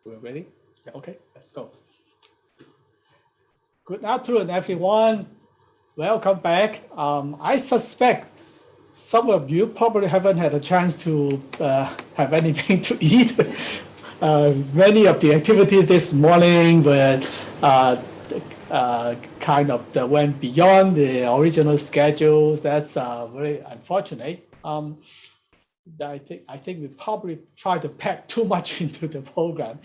We're ready? Yeah, okay, let's go. Good afternoon, everyone. Welcome back. I suspect some of you probably haven't had a chance to have anything to eat. Many of the activities this morning were kind of went beyond the original schedules. That's very unfortunate. I think we probably tried to pack too much into the program.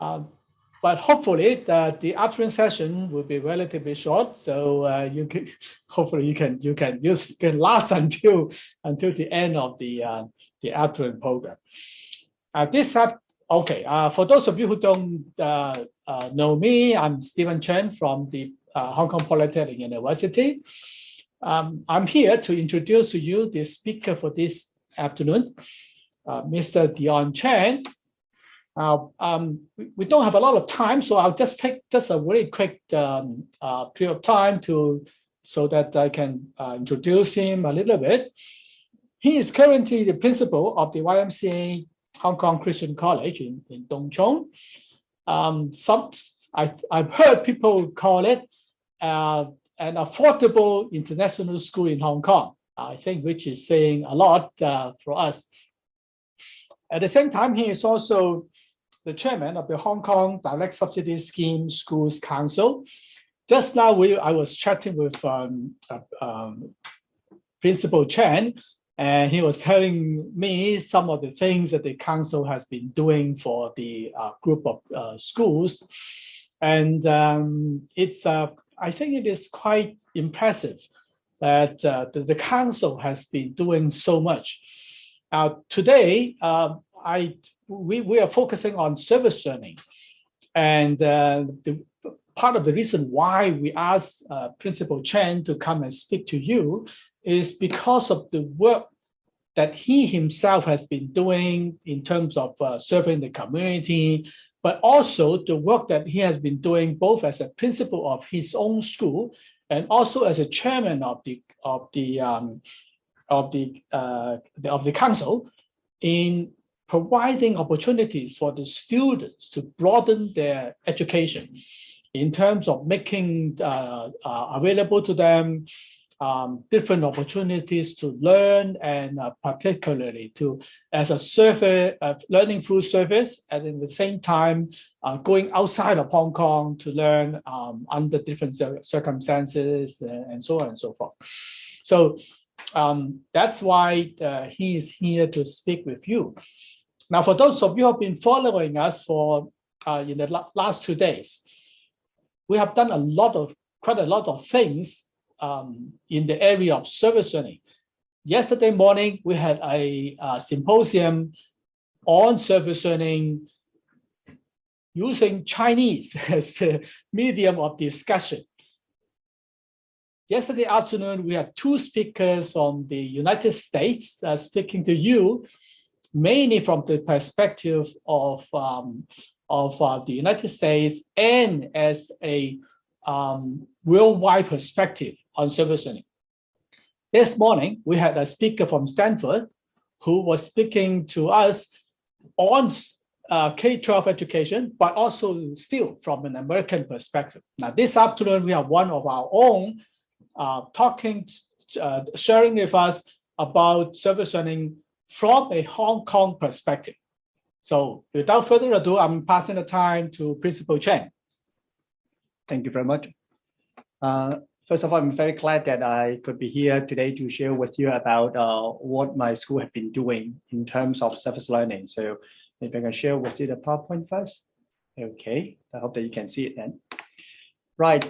But hopefully the afternoon session will be relatively short, so you can hopefully you can last until the end of the afternoon program. For those of you who don't know me, I'm Chen from the Hong Kong Polytechnic University. I'm here to introduce to you the speaker for this afternoon, Mr. Dion Chen. We don't have a lot of time, so I'll just take a very quick period of time so that I can introduce him a little bit. He is currently the principal of the YMCA Hong Kong Christian College in Tung Chung. I've heard people call it an affordable international school in Hong Kong, I think, which is saying a lot for us. At the same time, he is also the chairman of the Hong Kong Direct Subsidy Scheme Schools Council. Just now, I was chatting with Principal Chen, and he was telling me some of the things that the council has been doing for the group of schools. And I think it is quite impressive that the council has been doing so much. Today, we are focusing on service learning, and part of the reason why we asked Principal Chen to come and speak to you is because of the work that he himself has been doing in terms of serving the community, but also the work that he has been doing both as a principal of his own school and also as a chairman of the council in providing opportunities for the students to broaden their education in terms of making available to them different opportunities to learn, and particularly as a learning through service, and at the same time going outside of Hong Kong to learn under different circumstances and so on and so forth. So that's why he is here to speak with you. Now, for those of you who have been following us for in the last 2 days, we have done quite a lot of things in the area of service learning. Yesterday morning, we had a symposium on service learning using Chinese as the medium of discussion. Yesterday afternoon, we had 2 speakers from the United States speaking to you, mainly from the perspective of the United States and as a worldwide perspective on service learning. This morning, we had a speaker from Stanford who was speaking to us on K-12 education, but also still from an American perspective. Now, this afternoon, we have one of our own sharing with us about service learning from a Hong Kong perspective. So without further ado, I'm passing the time to Principal Chen. Thank you very much. First of all, I'm very glad that I could be here today to share with you about what my school has been doing in terms of service learning. So maybe I can share with you the PowerPoint first. Okay, I hope that you can see it then. Right.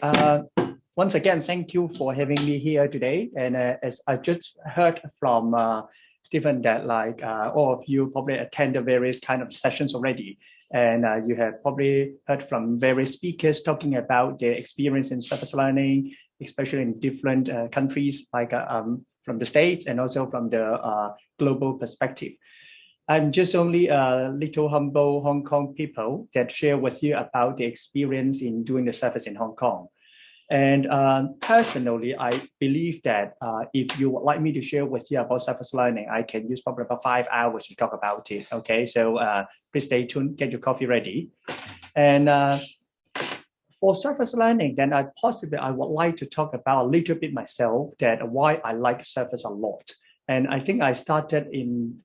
Once again, thank you for having me here today. And as I just heard from Stephen, that all of you probably attended various kind of sessions already. And you have probably heard from various speakers talking about their experience in service learning, especially in different countries, from the States and also from the global perspective. I'm just only a little humble Hong Kong people that share with you about the experience in doing the service in Hong Kong. And personally, I believe that if you would like me to share with you about surface learning, I can use probably about 5 hours to talk about it. Okay, so please stay tuned, get your coffee ready. And for surface learning, then I would like to talk about a little bit myself, that why I like surface a lot. And I think I started in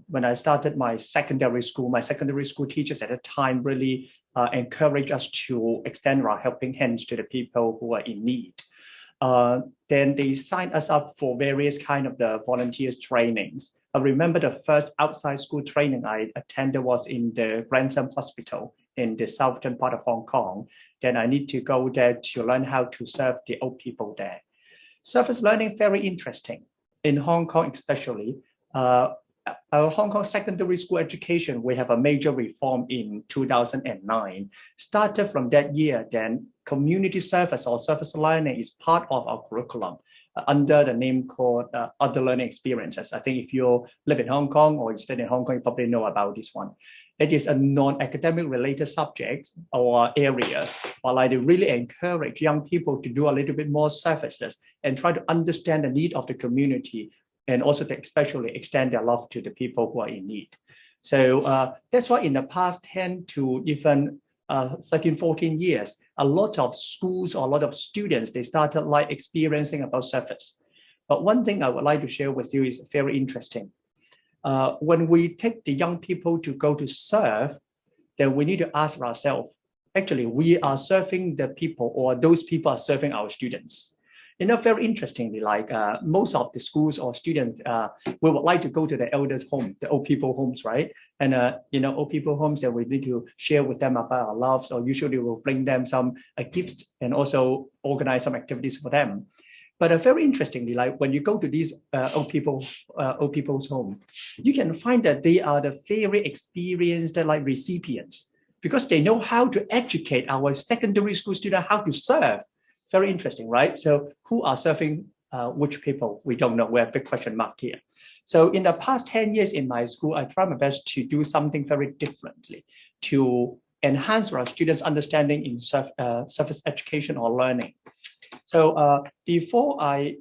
when I started my secondary school. My secondary school teachers at the time really encouraged us to extend our helping hands to the people who are in need. Then they signed us up for various kind of the volunteers trainings. I remember the first outside school training I attended was in the Grantham Hospital in the southern part of Hong Kong. Then I need to go there to learn how to serve the old people there. Surface learning, very interesting. In Hong Kong especially, our Hong Kong secondary school education, we have a major reform in 2009. Started from that year, then community service or surface learning is part of our curriculum under the name called other learning experiences. I think if you live in Hong Kong or you study in Hong Kong, you probably know about this one. It is a non-academic related subject or area, but I really encourage young people to do a little bit more services and try to understand the need of the community, and also to especially extend their love to the people who are in need. So that's why in the past 10 to even 13, 14 years, a lot of schools or a lot of students, they started like experiencing about surface. But one thing I would like to share with you is very interesting. When we take the young people to go to serve, then we need to ask ourselves, actually, we are serving the people or those people are serving our students. You know, very interestingly, like most of the schools or students, we would like to go to the elders' home, the old people homes, right? And, old people homes that we need to share with them about our loves, or usually we'll bring them some gifts and also organize some activities for them. But very interestingly, like when you go to these old people's home, you can find that they are the very experienced like recipients, because they know how to educate our secondary school students how to serve. Very interesting, right? So who are serving which people? We don't know. We have a big question mark here. So in the past 10 years in my school, I try my best to do something very differently to enhance our students' understanding in surface education or learning. So before I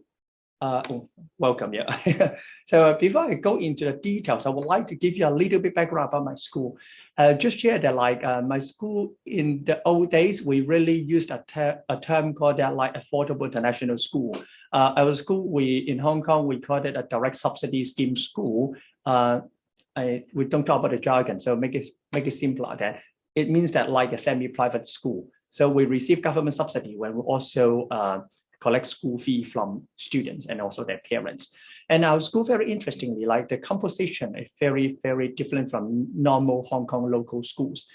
welcome you. So before I go into the details, I would like to give you a little bit background about my school. Just share that like my school in the old days, we really used a term called that like affordable international school. Our school, in Hong Kong, we called it a direct subsidy scheme school. We don't talk about the jargon, so make it simpler. That it means that like a semi-private school. So we receive government subsidy when we also collect school fee from students and also their parents. And our school, very interestingly, like the composition is very, very different from normal Hong Kong local schools.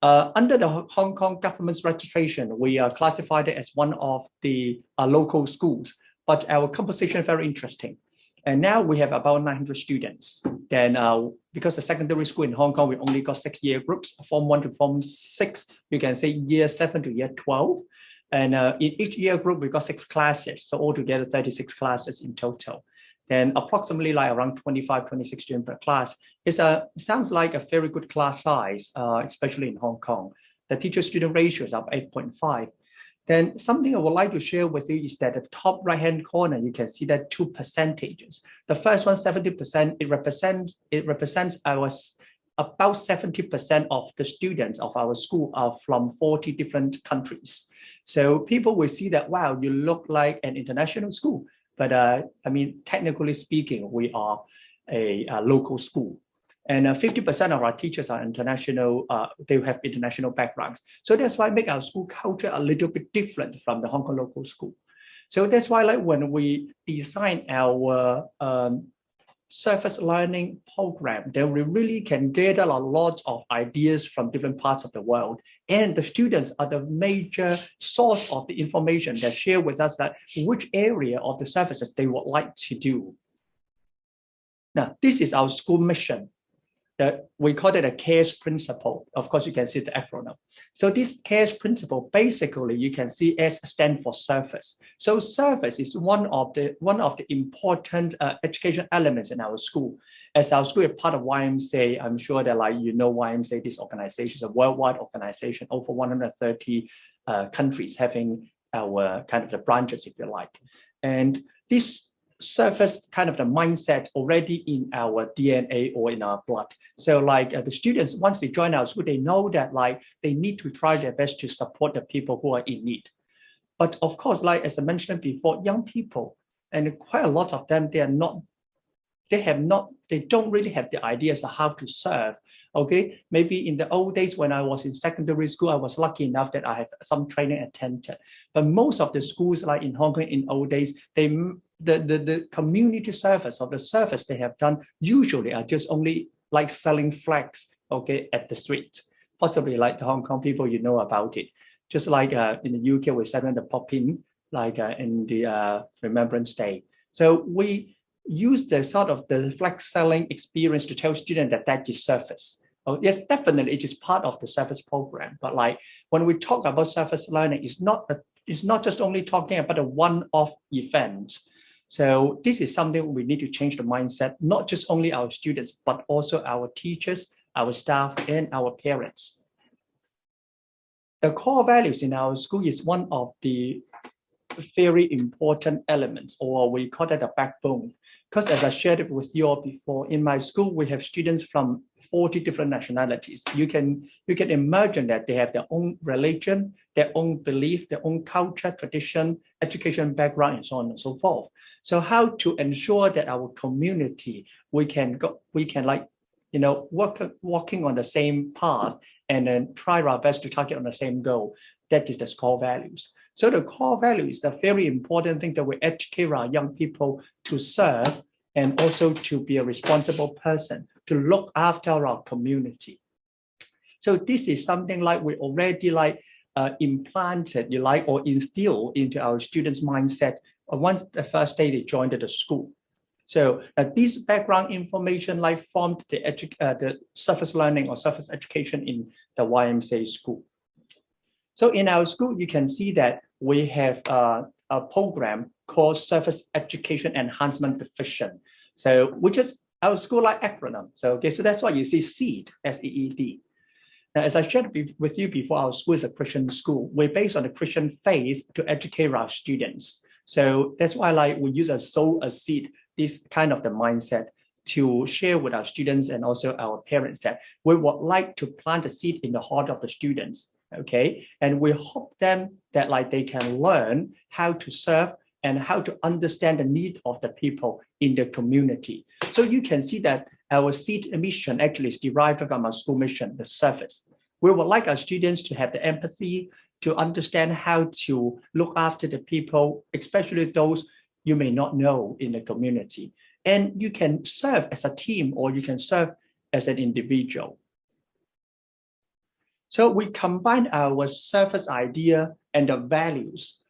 Under the Hong Kong government's registration, we are classified as one of the local schools, but our composition is very interesting. And now we have about 900 students. Then because the secondary school in Hong Kong, we only got 6-year groups, Form 1 to Form 6, you can say year 7 to year 12. And in each year group, we got 6 classes. So altogether 36 classes in total. Then approximately like around 25, 26 students per class. It sounds like a very good class size, especially in Hong Kong. The teacher-student ratio is up 8.5. Then something I would like to share with you is that the top right-hand corner, you can see that 2 percentages. The first one, 70%, it represents our about 70% of the students of our school are from 40 different countries. So people will see that, wow, you look like an international school. But I mean, technically speaking, we are a local school. And 50% of our teachers are international, they have international backgrounds. So that's why I make our school culture a little bit different from the Hong Kong local school. So that's why like when we design our surface learning program, then we really can gather a lot of ideas from different parts of the world. And the students are the major source of the information that share with us that which area of the services they would like to do. Now, this is our school mission. That we call it a CARES principle. Of course, you can see the acronym. So this CARES principle, basically, you can see S stand for service. So service is one of the important education elements in our school. As our school is part of YMCA, I'm sure that like you know YMCA, this organization is a worldwide organization, over 130 countries having our kind of the branches, if you like. And this surface kind of the mindset already in our DNA or in our blood. So like the students, once they join our school, they know that like they need to try their best to support the people who are in need. But of course, like as I mentioned before, young people, and quite a lot of them, they don't really have the ideas of how to serve. Okay, maybe in the old days when I was in secondary school, I was lucky enough that I have some training attended. But most of the schools, like in Hong Kong in old days, the community service or the service they have done usually are just only like selling flags, okay, at the street. Possibly like the Hong Kong people, you know about it. Just like in the UK, we're selling the pop-in, like in the Remembrance Day. So we use the sort of the flag selling experience to tell students that that is service. Oh, yes, definitely it is part of the service program. But like when we talk about service learning, it's not just only talking about a one-off event. So this is something we need to change the mindset, not just only our students, but also our teachers, our staff, and our parents. The core values in our school is one of the very important elements, or we call it a backbone. Because as I shared it with you all before, in my school, we have students from 40 different nationalities. You can imagine that they have their own religion, their own belief, their own culture, tradition, education background, and so on and so forth. So how to ensure that our community, we can like, you know, walking on the same path and then try our best to target on the same goal. That is the core values. So the core value is the very important thing that we educate our young people to serve and also to be a responsible person, to look after our community. So this is something like we already like implanted, you like, or instilled into our students' mindset once the first day they joined the school. So this background information like formed the surface learning or surface education in the YMCA school. So in our school, you can see that we have a program called Surface Education Enhancement Division. So which is our school like acronym. So okay, so that's why you see SEED, S-E-E-D. Now, as I shared with you before, our school is a Christian school. We're based on the Christian faith to educate our students. So that's why like we use sow a seed, this kind of the mindset to share with our students and also our parents that we would like to plant a seed in the heart of the students. Okay, and we hope them that like they can learn how to serve and how to understand the need of the people in the community. So you can see that our seed mission actually is derived from our school mission, the service. We would like our students to have the empathy, to understand how to look after the people, especially those you may not know in the community. And you can serve as a team or you can serve as an individual. So we combine our service idea and the values,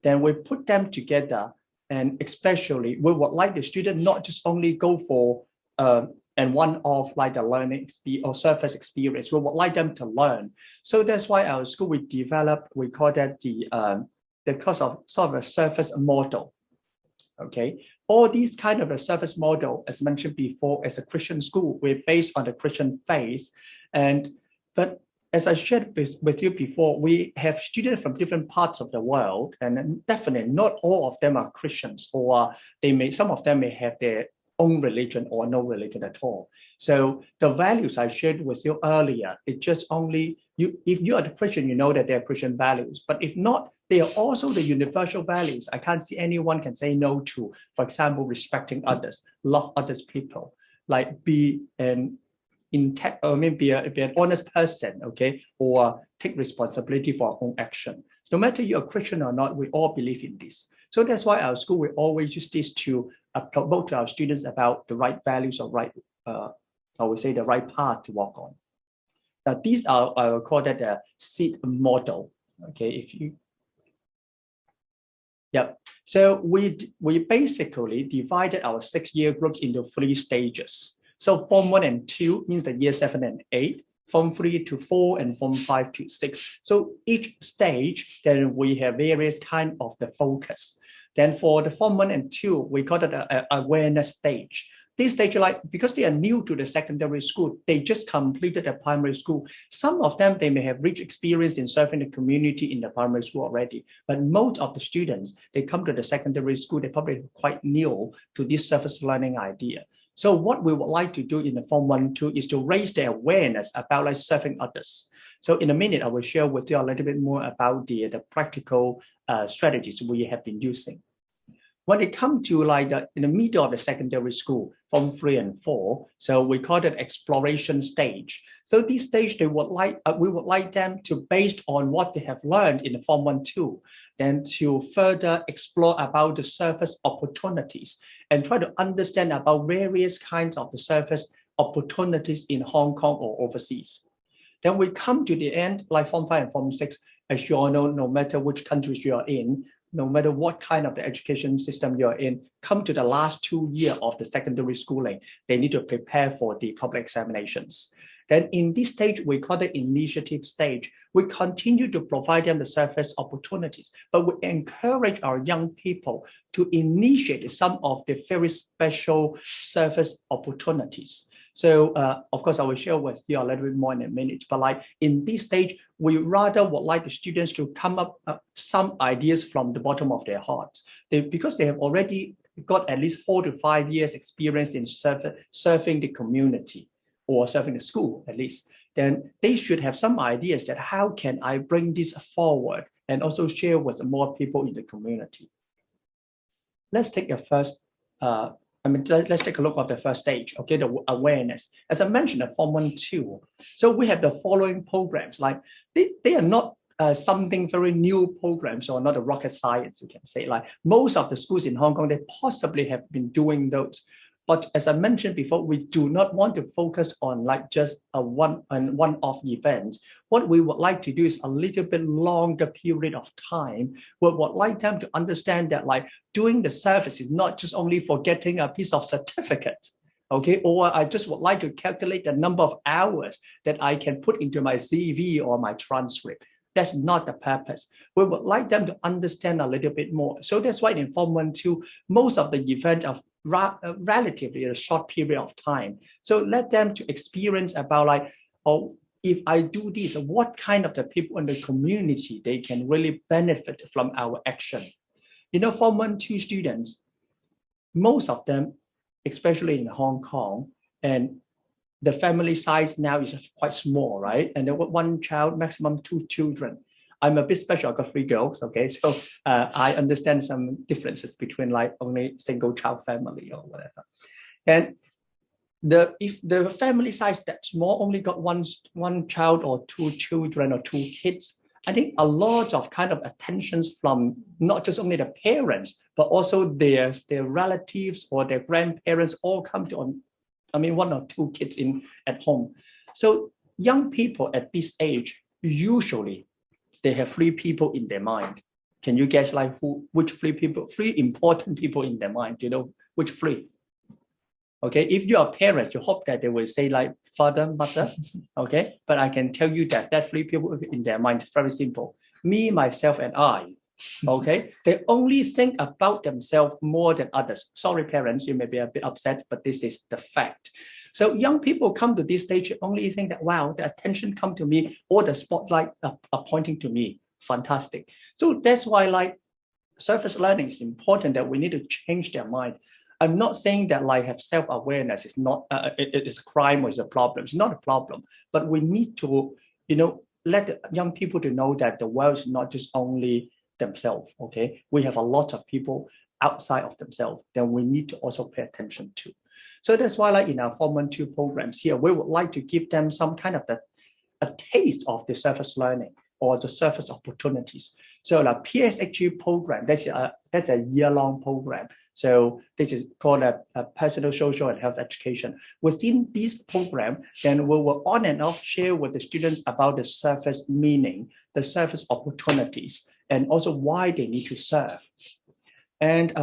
then we put them together, and especially we would like the student not just only go for and one of like the learning or surface experience. We would like them to learn. So that's why our school we developed, we call that the course of sort of a surface model. Okay, all these kind of a service model, as mentioned before, as a Christian school, we're based on the Christian faith, but as I shared with you before, we have students from different parts of the world, and definitely not all of them are Christians, or some of them may have their own religion or no religion at all. So the values I shared with you earlier, it's just only if you are the Christian, you know that they're Christian values, but if not, they are also the universal values. I can't see anyone can say no to, for example, respecting others, love others people, like be an honest person, okay, or take responsibility for our own action. No matter you're a Christian or not, we all believe in this. So that's why our school will always use this to promote to our students about the right values or right, I would say the right path to walk on. Now, these are, I will call that a seed model. Okay, so we basically divided our 6-year groups into 3 stages. So Form 1 and 2 means the year 7 and 8, Form 3 to 4, and Form 5 to 6. So each stage, then we have various kind of the focus. Then for the Form 1 and 2, we call it an awareness stage. this stage, like because they are new to the secondary school, they just completed a primary school. Some of them, they may have rich experience in serving the community in the primary school already. But most of the students, they come to the secondary school, they're probably quite new to this service learning idea. So what we would like to do in the Form 1-2 is to raise their awareness about like serving others. So in a minute, I will share with you a little bit more about the practical strategies we have been using. When it comes to like in the middle of the secondary school, Form 3 and 4, so we call it exploration stage. So this stage, we would like them to, based on what they have learned in the Form 1-2, then to further explore about the service opportunities and try to understand about various kinds of the service opportunities in Hong Kong or overseas. Then we come to the end, like Form 5 and Form 6, as you all know, no matter which countries you are in, no matter what kind of the education system you're in, come to the last 2 years of the secondary schooling, they need to prepare for the public examinations. Then in this stage, we call it initiative stage. We continue to provide them the service opportunities, but we encourage our young people to initiate some of the very special service opportunities. So of course, I will share with you a little bit more in a minute, but like in this stage, we rather would like the students to come up some ideas from the bottom of their hearts. Because they have already got at least 4 to 5 years experience in serving the community or serving the school at least, then they should have some ideas that how can I bring this forward and also share with more people in the community. Let's take a first let's take a look at the first stage, okay, the awareness. As I mentioned, the Form 1-2. So we have the following programs, like they are not something very new programs or not a rocket science, you can say. Like most of the schools in Hong Kong, they possibly have been doing those. But as I mentioned before, we do not want to focus on like just a one-off event. What we would like to do is a little bit longer period of time. We would like them to understand that like doing the service is not just only for getting a piece of certificate, okay? Or I just would like to calculate the number of hours that I can put into my CV or my transcript. That's not the purpose. We would like them to understand a little bit more. So that's why in Form 1-2, most of the events are relatively a short period of time. So let them to experience about like, oh, if I do this, what kind of the people in the community, they can really benefit from our action. You know, Form 1-2 students, most of them, especially in Hong Kong, and the family size now is quite small, right? And there was one child, maximum 2 children. I'm a bit special, I got 3 girls, okay? So I understand some differences between like only single child family or whatever. And if the family size that small, only got one child or 2 children or 2 kids, I think a lot of kind of attentions from not just only the parents, but also their relatives or their grandparents all come to, 1 or 2 kids at home. So young people at this age, usually, they have 3 people in their mind. Can you guess like which 3 people, 3 important people in their mind? You know, which 3? Okay, if you're a parent, you hope that they will say like father, mother, okay? But I can tell you that 3 people in their mind is very simple. Me, myself, and I, okay? They only think about themselves more than others. Sorry, parents, you may be a bit upset, but this is the fact. So young people come to this stage only think that, wow, the attention come to me or the spotlight are pointing to me. Fantastic. So that's why like service learning is important, that we need to change their mind. I'm not saying that like have self-awareness is not, it is a crime or is a problem. It's not a problem, but we need to, let the young people to know that the world is not just only themselves, okay? We have a lot of people outside of themselves that we need to also pay attention to. So that's why like in our Form 1-2 programs here, we would like to give them some kind of a taste of the service learning or the service opportunities. So the PSHE program, that's a year-long program. So this is called a personal, social, and health education. Within this program, then we will on and off share with the students about the service meaning, the service opportunities, and also why they need to serve. And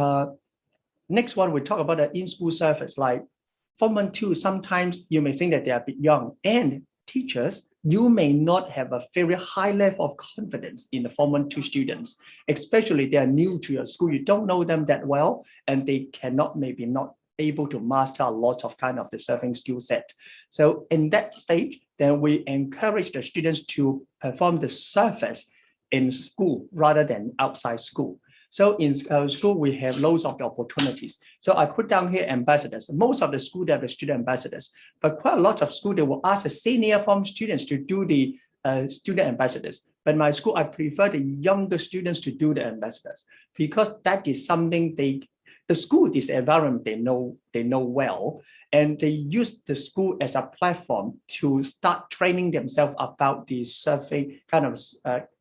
next one, we talk about the in-school service, like Form 1-2, sometimes you may think that they are a bit young, and teachers, you may not have a very high level of confidence in the Form 1-2 students, especially they are new to your school. You don't know them that well, and they cannot maybe not able to master a lot of kind of the surfing skill set. So in that stage, then we encourage the students to perform the surface in school rather than outside school. So in school, we have loads of the opportunities. So I put down here ambassadors. Most of the school, they have the student ambassadors, but quite a lot of school, they will ask the senior form students to do the student ambassadors. But my school, I prefer the younger students to do the ambassadors because that is something the school, this environment, they know well, and they use the school as a platform to start training themselves about the surfing kind of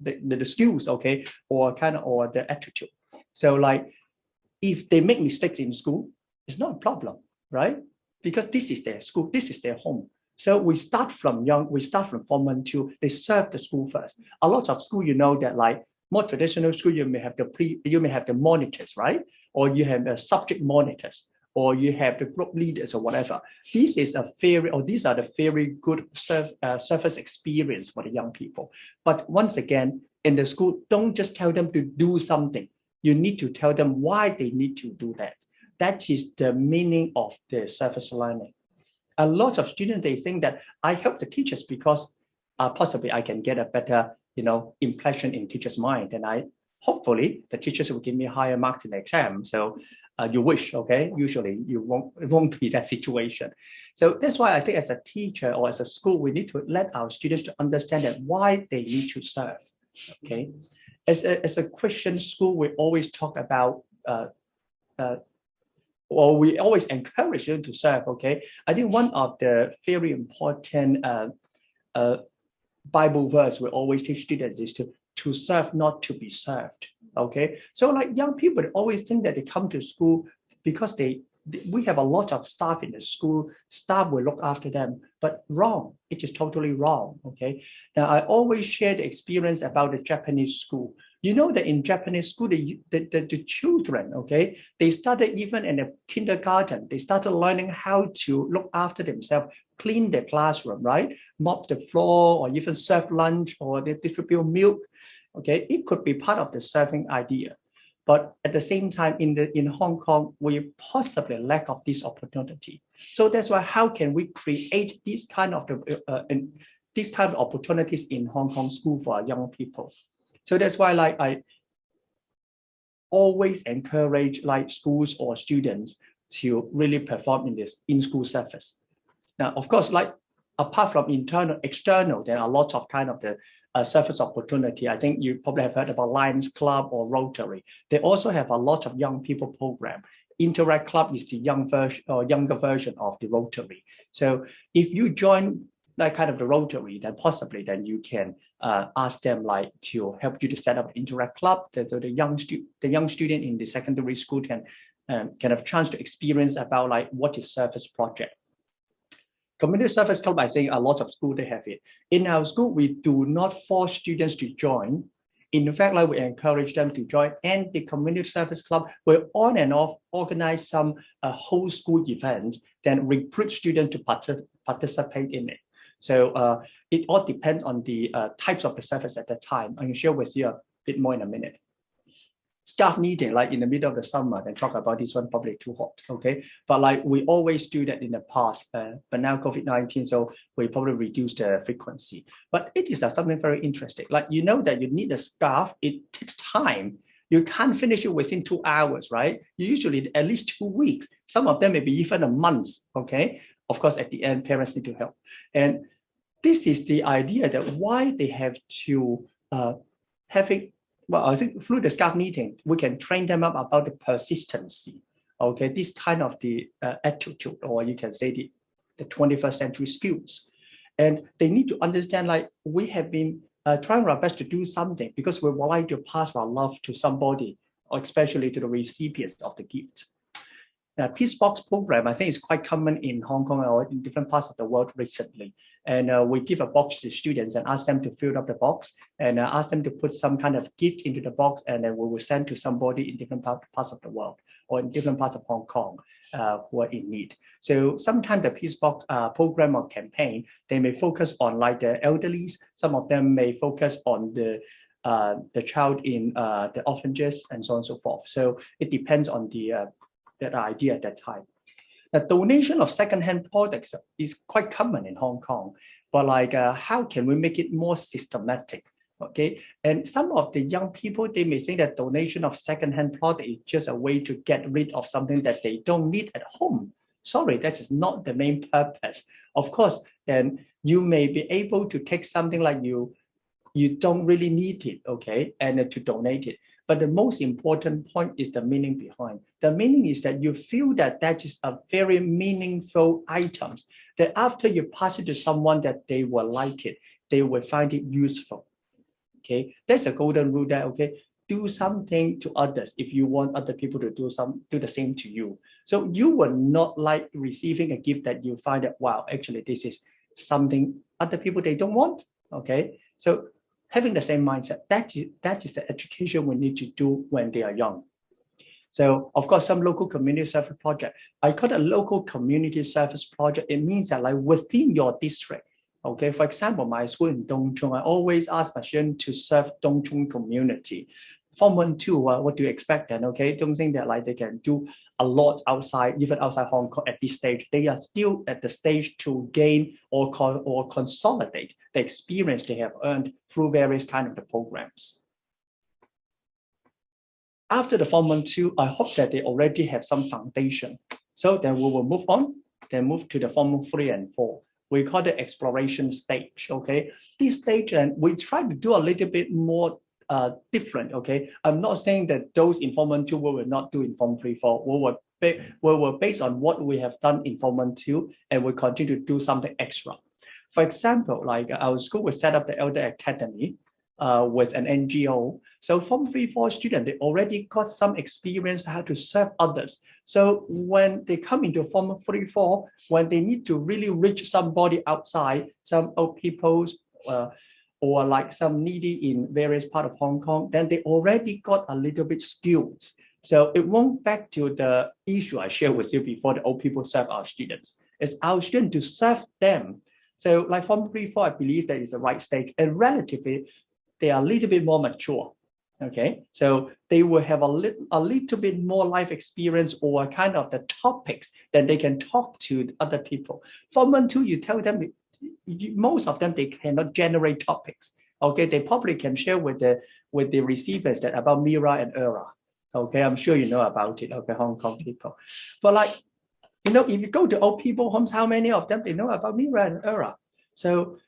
the skills, okay, or the attitude. So like, if they make mistakes in school, it's not a problem, right? Because this is their school, this is their home. So we start from young, we start from Form 1, 2, they serve the school first. A lot of school, you know that like more traditional school, you may have the monitors, right? Or you have the subject monitors, or you have the group leaders or whatever. These are the very good surface experience for the young people. But once again, in the school, don't just tell them to do something. You need to tell them why they need to do that. That is the meaning of the surface learning. A lot of students, they think that I help the teachers because possibly I can get a better, impression in teachers' mind. And hopefully the teachers will give me higher marks in the exam. So you wish, okay? Usually it won't be that situation. So that's why I think as a teacher or as a school, we need to let our students to understand that why they need to serve, okay? As a Christian school, we always talk about, or we always encourage them to serve, okay? I think one of the very important Bible verse we always teach students is to serve, not to be served, okay? So like young people always think that they come to school because we have a lot of staff in the school, staff will look after them, but wrong, it is totally wrong, okay? Now, I always share the experience about the Japanese school. You know that in Japanese school, the children, okay, they started even in the kindergarten, they started learning how to look after themselves, clean their classroom, right? Mop the floor, or even serve lunch, or they distribute milk, okay? It could be part of the serving idea. But at the same time, in Hong Kong, we possibly lack of this opportunity. So that's why how can we create these kind of opportunities in Hong Kong school for our young people? So that's why like I always encourage like schools or students to really perform in this in-school service. Now, of course, like apart from internal, external, there are a lot of kind of the service opportunity. I think you probably have heard about Lions Club or Rotary. They also have a lot of young people program. Interact Club is the younger version of the Rotary. So if you join like kind of the Rotary, then possibly then you can ask them like to help you to set up Interact Club. So the young student in the secondary school can have a chance to experience about like what is service project. Community service club, I think a lot of schools, they have it. In our school, we do not force students to join. In fact, like we encourage them to join, and the community service club will on and off organize some whole school events, then recruit students to participate in it. So it all depends on the types of the service at the time. I can share with you a bit more in a minute. Staff meeting, like in the middle of the summer, then talk about this one, probably too hot, okay? But like we always do that in the past, but now COVID-19, so we probably reduce the frequency. But it is something very interesting. Like you know that you need a staff, it takes time. You can't finish it within 2 hours, right? You usually at least 2 weeks. Some of them maybe even a month, okay? Of course, at the end, parents need to help. And this is the idea that why they have to well, I think through the staff meeting, we can train them up about the persistency, okay? This kind of the attitude, or you can say the 21st century skills. And they need to understand, like, we have been trying our best to do something because we would like to pass our love to somebody, or especially to the recipients of the gift. Peace Box program, I think is quite common in Hong Kong or in different parts of the world recently. And we give a box to students and ask them to fill up the box and ask them to put some kind of gift into the box, and then we will send to somebody in different parts of the world or in different parts of Hong Kong who are in need. So sometimes the Peace Box program or campaign, they may focus on like the elderlies. Some of them may focus on the child in the orphanages and so on and so forth. So it depends on the that idea at that time. The donation of secondhand products is quite common in Hong Kong, but like how can we make it more systematic? Okay, and some of the young people, they may think that donation of secondhand product is just a way to get rid of something that they don't need at home. Sorry, that is not the main purpose. Of course, then you may be able to take something like you don't really need it, okay, and to donate it. But the most important point is the meaning behind. The meaning is that you feel that that is a very meaningful item, that after you pass it to someone that they will like it, they will find it useful. Okay, that's a golden rule that, okay, do something to others if you want other people to do the same to you. So you will not like receiving a gift that you find that, wow, actually this is something other people they don't want. Okay, so having the same mindset, that is the education we need to do when they are young. So of course, some local community service project, I call it a local community service project. It means that like within your district. Okay, for example, my school in Dong Chung, I always ask my students to serve Dong Chung community. Form 1, 2, what do you expect then? Okay, don't think that like they can do a lot outside, even outside Hong Kong at this stage. They are still at the stage to gain or consolidate the experience they have earned through various kind of the programs. After the Form 1, 2, I hope that they already have some foundation. So then we will move on, then move to the Form 3 and 4. We call it exploration stage, okay? This stage, and we try to do a little bit more different, okay? I'm not saying that those in Form 1, 2 we will not do in Form 3, 4. We will based on what we have done in Form 1, 2, and we continue to do something extra. For example, like our school will set up the Elder Academy with an NGO. So Form 3, 4 students, they already got some experience how to serve others. So when they come into Form 3, 4, when they need to really reach somebody outside, some old people or like some needy in various parts of Hong Kong, then they already got a little bit skilled. So it won't back to the issue I shared with you before, the old people serve our students. It's our students to serve them. So like Form 3, 4, I believe that is the right stage, and relatively, they are a little bit more mature. Okay, so they will have a little bit more life experience or kind of the topics that they can talk to other people. Form 1, 2, you tell them, most of them, they cannot generate topics. Okay, they probably can share with the receivers that about Mira and Era. Okay, I'm sure you know about it. Okay, Hong Kong people. But like, you know, if you go to old people homes, how many of them they know about Mira and Era? So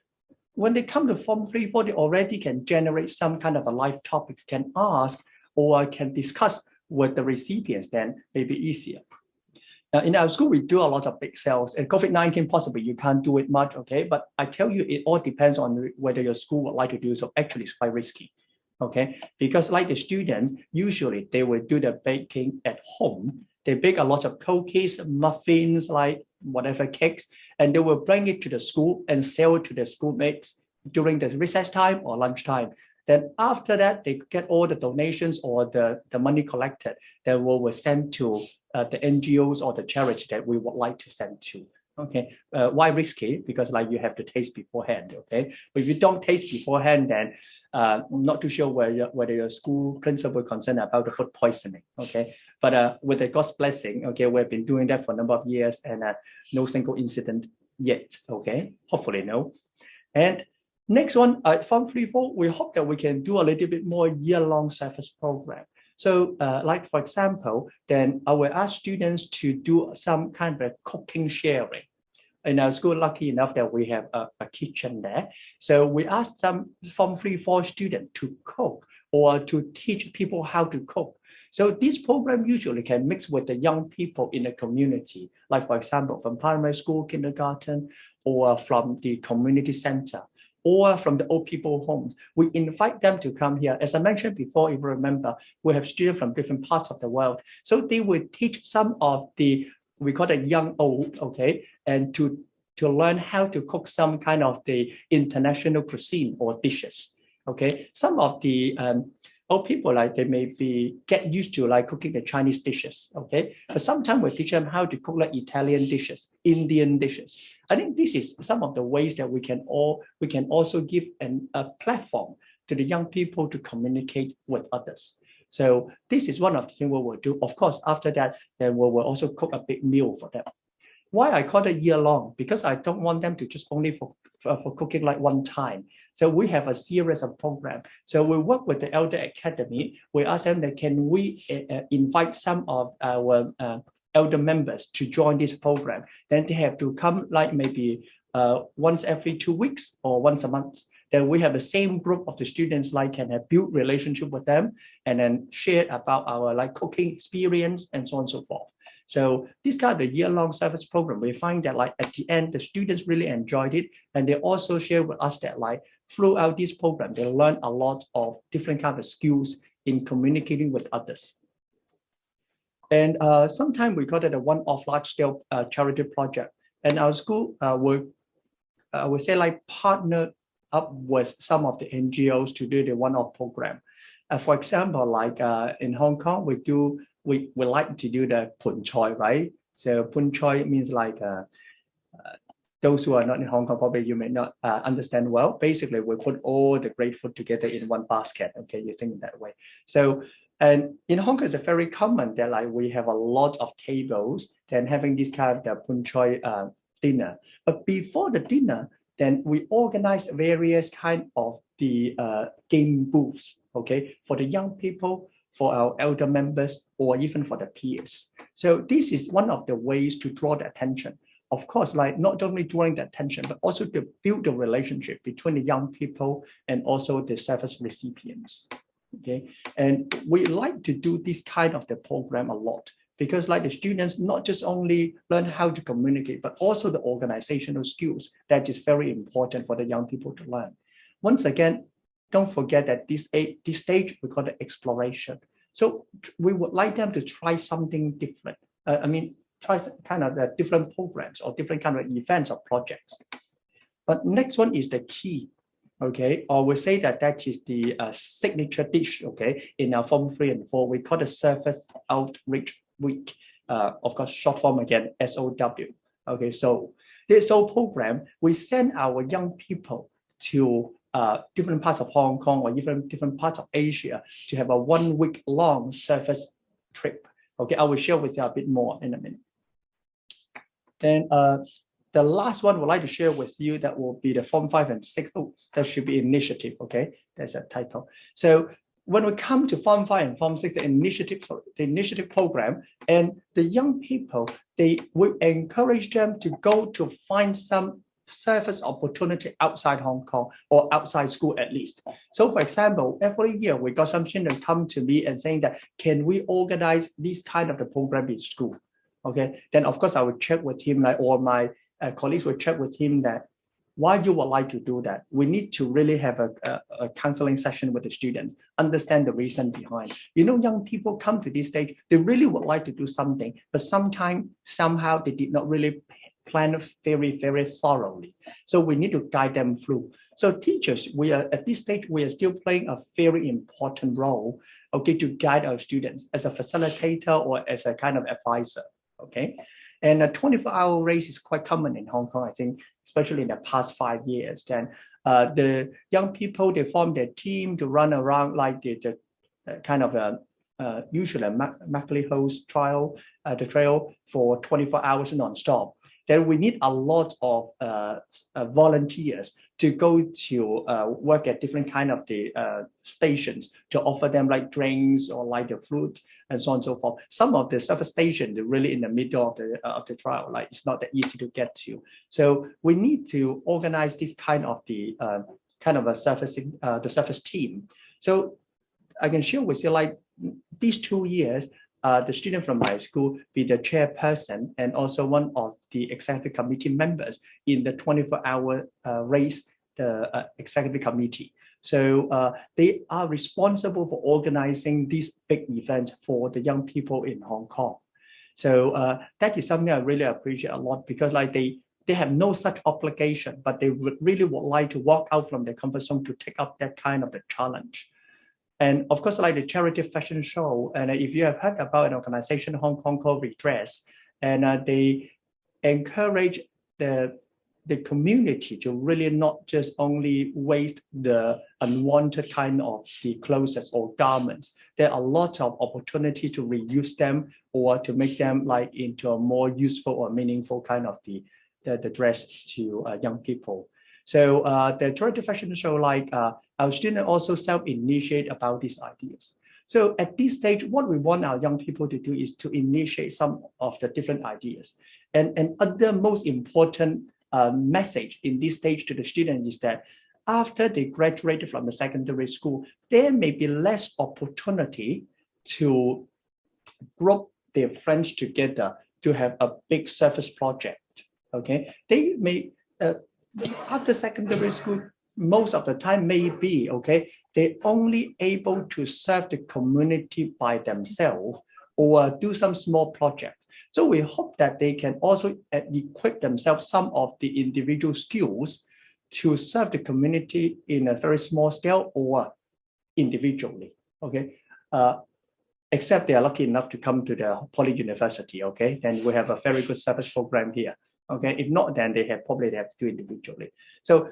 when they come to Form 3, 4, they already can generate some kind of a life topics, can ask or can discuss with the recipients, then maybe easier. Now, in our school, we do a lot of big sales. And COVID-19, possibly you can't do it much, okay? But I tell you, it all depends on whether your school would like to do so. Actually, it's quite risky, okay? Because like the students, usually they will do the baking at home. They bake a lot of cookies, muffins, like whatever cakes, and they will bring it to the school and sell it to the schoolmates during the recess time or lunchtime. Then after that, they get all the donations or the money collected that we will send to the NGOs or the charity that we would like to send to. Okay, why risky? Because like you have to taste beforehand. Okay, but if you don't taste beforehand, then I'm not too sure whether your school principal is concerned about the food poisoning. Okay, but with the God's blessing, okay, we've been doing that for a number of years and no single incident yet. Okay, hopefully no. And next one, Form 3, 4, we hope that we can do a little bit more year-long service program. So like, for example, then I will ask students to do some kind of cooking sharing. In our school, lucky enough that we have a kitchen there. So we ask some Form 3, 4 students to cook or to teach people how to cook. So this program usually can mix with the young people in the community, like for example, from primary school, kindergarten, or from the community center, or from the old people homes. We invite them to come here. As I mentioned before, if you remember, we have students from different parts of the world. So they will teach some of the, we call it young old, okay, and to learn how to cook some kind of the international cuisine or dishes, okay. Some of the old people, like they may be get used to like cooking the Chinese dishes, okay. But sometimes we teach them how to cook like Italian dishes, Indian dishes. I think this is some of the ways that we can also give a platform to the young people to communicate with others. So this is one of the things we will do. Of course, after that, then we will also cook a big meal for them. why I call it year long? Because I don't want them to just only for cooking like one time. So we have a series of programs. So we work with the Elder Academy. We ask them that can we invite some of our elder members to join this program. Then they have to come like maybe once every 2 weeks or once a month. Then we have the same group of the students like can have built relationship with them and then share about our like cooking experience and so on and so forth. So this kind of year-long service program, we find that like at the end, the students really enjoyed it. And they also share with us that like throughout this program, they learn a lot of different kind of skills in communicating with others. And sometimes we call it a one-off large-scale charity project. And our school will say like partner up with some of the NGOs to do the one-off program. For example, like in Hong Kong, we like to do the pun choi, right? So pun choi means like those who are not in Hong Kong, probably you may not understand well. Basically, we put all the great food together in one basket. Okay, you think that way. So, and in Hong Kong, it's very common that like we have a lot of tables then having this kind of pun choi dinner. But before the dinner, then we organize various kind of the game booths, okay, for the young people, for our elder members, or even for the peers. So this is one of the ways to draw the attention. Of course, like not only drawing the attention, but also to build the relationship between the young people and also the service recipients. Okay, and we like to do this kind of the program a lot because like the students not just only learn how to communicate, but also the organizational skills that is very important for the young people to learn. Once again, don't forget that this stage we call it exploration. So we would like them to try something different. Try some kind of different programs or different kind of events or projects. But next one is the key, okay? Or we say that is the signature dish, okay? In our Form 3 and 4, we call the Service Outreach Week. Of course, short form again, SOW. Okay, so this whole program, we send our young people to different parts of Hong Kong or even different parts of Asia to have a 1 week long service trip. Okay, I will share with you a bit more in a minute. Then the last one we'd like to share with you that will be the Form 5 and 6. Oh, that should be initiative, okay? There's a title. So when we come to Form 5 and Form 6, the initiative program, and the young people, we encourage them to go to find some service opportunity outside Hong Kong or outside school at least. So for example, every year we got some children come to me and saying that, can we organize this kind of the program in school? Okay, then of course I would check with him, like, or my colleagues would check with him that why you would like to do that. We need to really have a counseling session with the students, understand the reason behind. You know, young people come to this stage, they really would like to do something, but somehow they did not really plan very, very thoroughly. So we need to guide them through. So teachers, we are at this stage, we are still playing a very important role, okay, to guide our students as a facilitator or as a kind of advisor, okay? And a 24-hour race is quite common in Hong Kong, I think, especially in the past 5 years. Then the young people, they form their team to run around like the kind of usually a Mackley host trail for 24 hours non-stop. Then we need a lot of volunteers to go to work at different kind of the stations to offer them like drinks or like the fruit and so on and so forth. Some of the service stations are really in the middle of the trial, like it's not that easy to get to. So we need to organize this kind of the the service team. So I can share with you like these 2 years, the student from my school be the chairperson and also one of the executive committee members in the 24-hour race, the executive committee. So they are responsible for organizing these big events for the young people in Hong Kong. So that is something I really appreciate a lot because like they have no such obligation, but they really would like to walk out from their comfort zone to take up that kind of the challenge. And of course, like the charity fashion show, and if you have heard about an organization, Hong Kong called Redress, and they encourage the the community to really not just only waste the unwanted kind of the clothes or garments. There are a lot of opportunity to reuse them or to make them like into a more useful or meaningful kind of the dress to young people. So the charity fashion show, like our students also self-initiate about these ideas. So at this stage, what we want our young people to do is to initiate some of the different ideas. And other most important message in this stage to the students is that after they graduate from the secondary school, there may be less opportunity to group their friends together to have a big service project. Okay, they may after secondary school, most of the time maybe, okay, they're only able to serve the community by themselves or do some small projects. So we hope that they can also equip themselves some of the individual skills to serve the community in a very small scale or individually, okay? Except they are lucky enough to come to the Poly University, okay? Then we have a very good service program here, okay? If not, then they probably have to do individually. So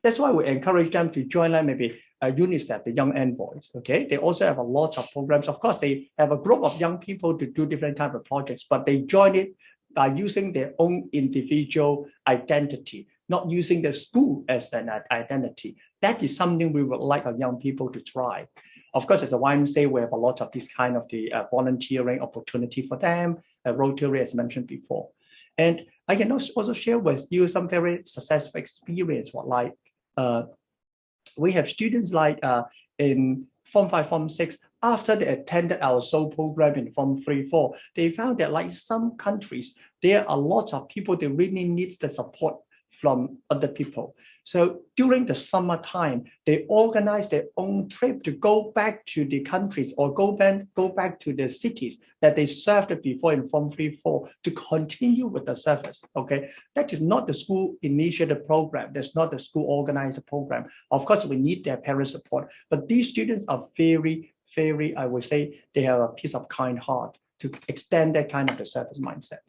that's why we encourage them to join like maybe UNICEF, the Young Envoys, okay? They also have a lot of programs. Of course, they have a group of young people to do different types of projects, but they join it by using their own individual identity, not using the school as an identity. That is something we would like our young people to try. Of course, as a YMCA, we have a lot of this kind of the volunteering opportunity for them, Rotary, as mentioned before. And I can also share with you some very successful experience. We have students like in Form 5, Form 6, after they attended our SOul program in Form 3, 4, they found that like some countries, there are a lot of people that really need the support from other people. So during the summertime, they organize their own trip to go back to the countries or go back to the cities that they served before in Form 3, 4 to continue with the service. Okay, that is not the school initiated program. That's not the school organized program. Of course, we need their parent support, but these students are very, I would say, they have a piece of kind heart to extend that kind of the service mindset.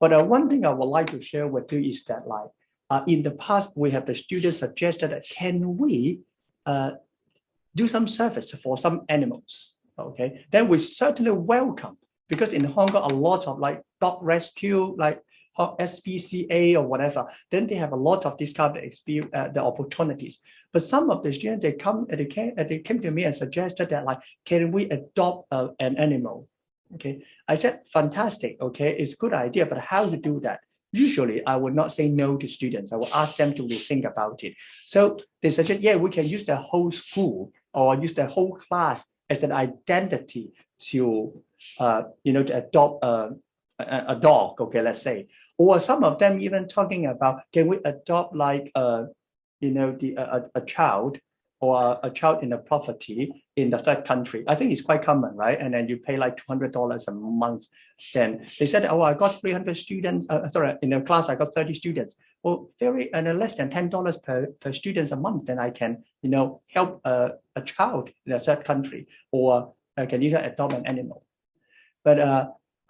But one thing I would like to share with you is that like in the past, we have the students suggested that can we do some service for some animals, okay? Then we certainly welcome, because in Hong Kong, a lot of like dog rescue, like SPCA or whatever, then they have a lot of this kind of experience, the opportunities. But some of the students, they came to me and suggested that like, can we adopt an animal? Okay, I said, fantastic, okay, it's a good idea, but how to do that? Usually, I would not say no to students. I will ask them to rethink about it. So they suggest, yeah, we can use the whole school or use the whole class as an identity to, to adopt a dog, okay, let's say. Or some of them even talking about, can we adopt like, a child or a child in a property in the third country. I think it's quite common, right? And then you pay like $200 a month. Then they said, oh, I got 300 students. In a class, I got 30 students. Well, less than $10 per student a month. Then I can, help a child in a third country, or I can either adopt an animal. But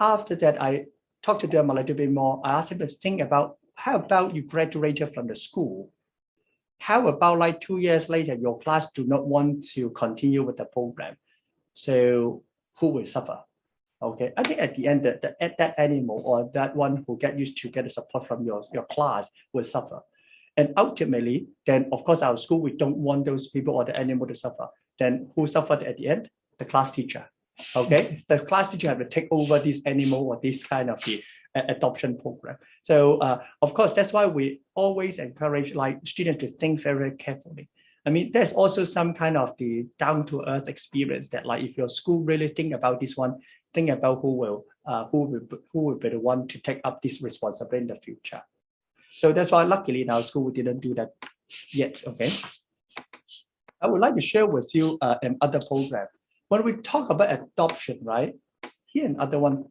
after that, I talked to them a little bit more. I asked them to think about, how about you graduated from the school? How about like 2 years later, your class do not want to continue with the program? So who will suffer? Okay, I think at the end, that animal or that one who get used to get the support from your class will suffer. And ultimately, then of course, our school, we don't want those people or the animal to suffer. Then who suffered at the end? The class teacher. Okay, the class teacher have to take over this animal or this kind of the adoption program. So of course, that's why we always encourage like students to think very carefully. I mean, there's also some kind of the down-to-earth experience that like if your school really think about this one, think about who will be the one to take up this responsibility in the future. So that's why luckily in our school we didn't do that yet. Okay, I would like to share with you another program. When we talk about adoption, right? Here another one,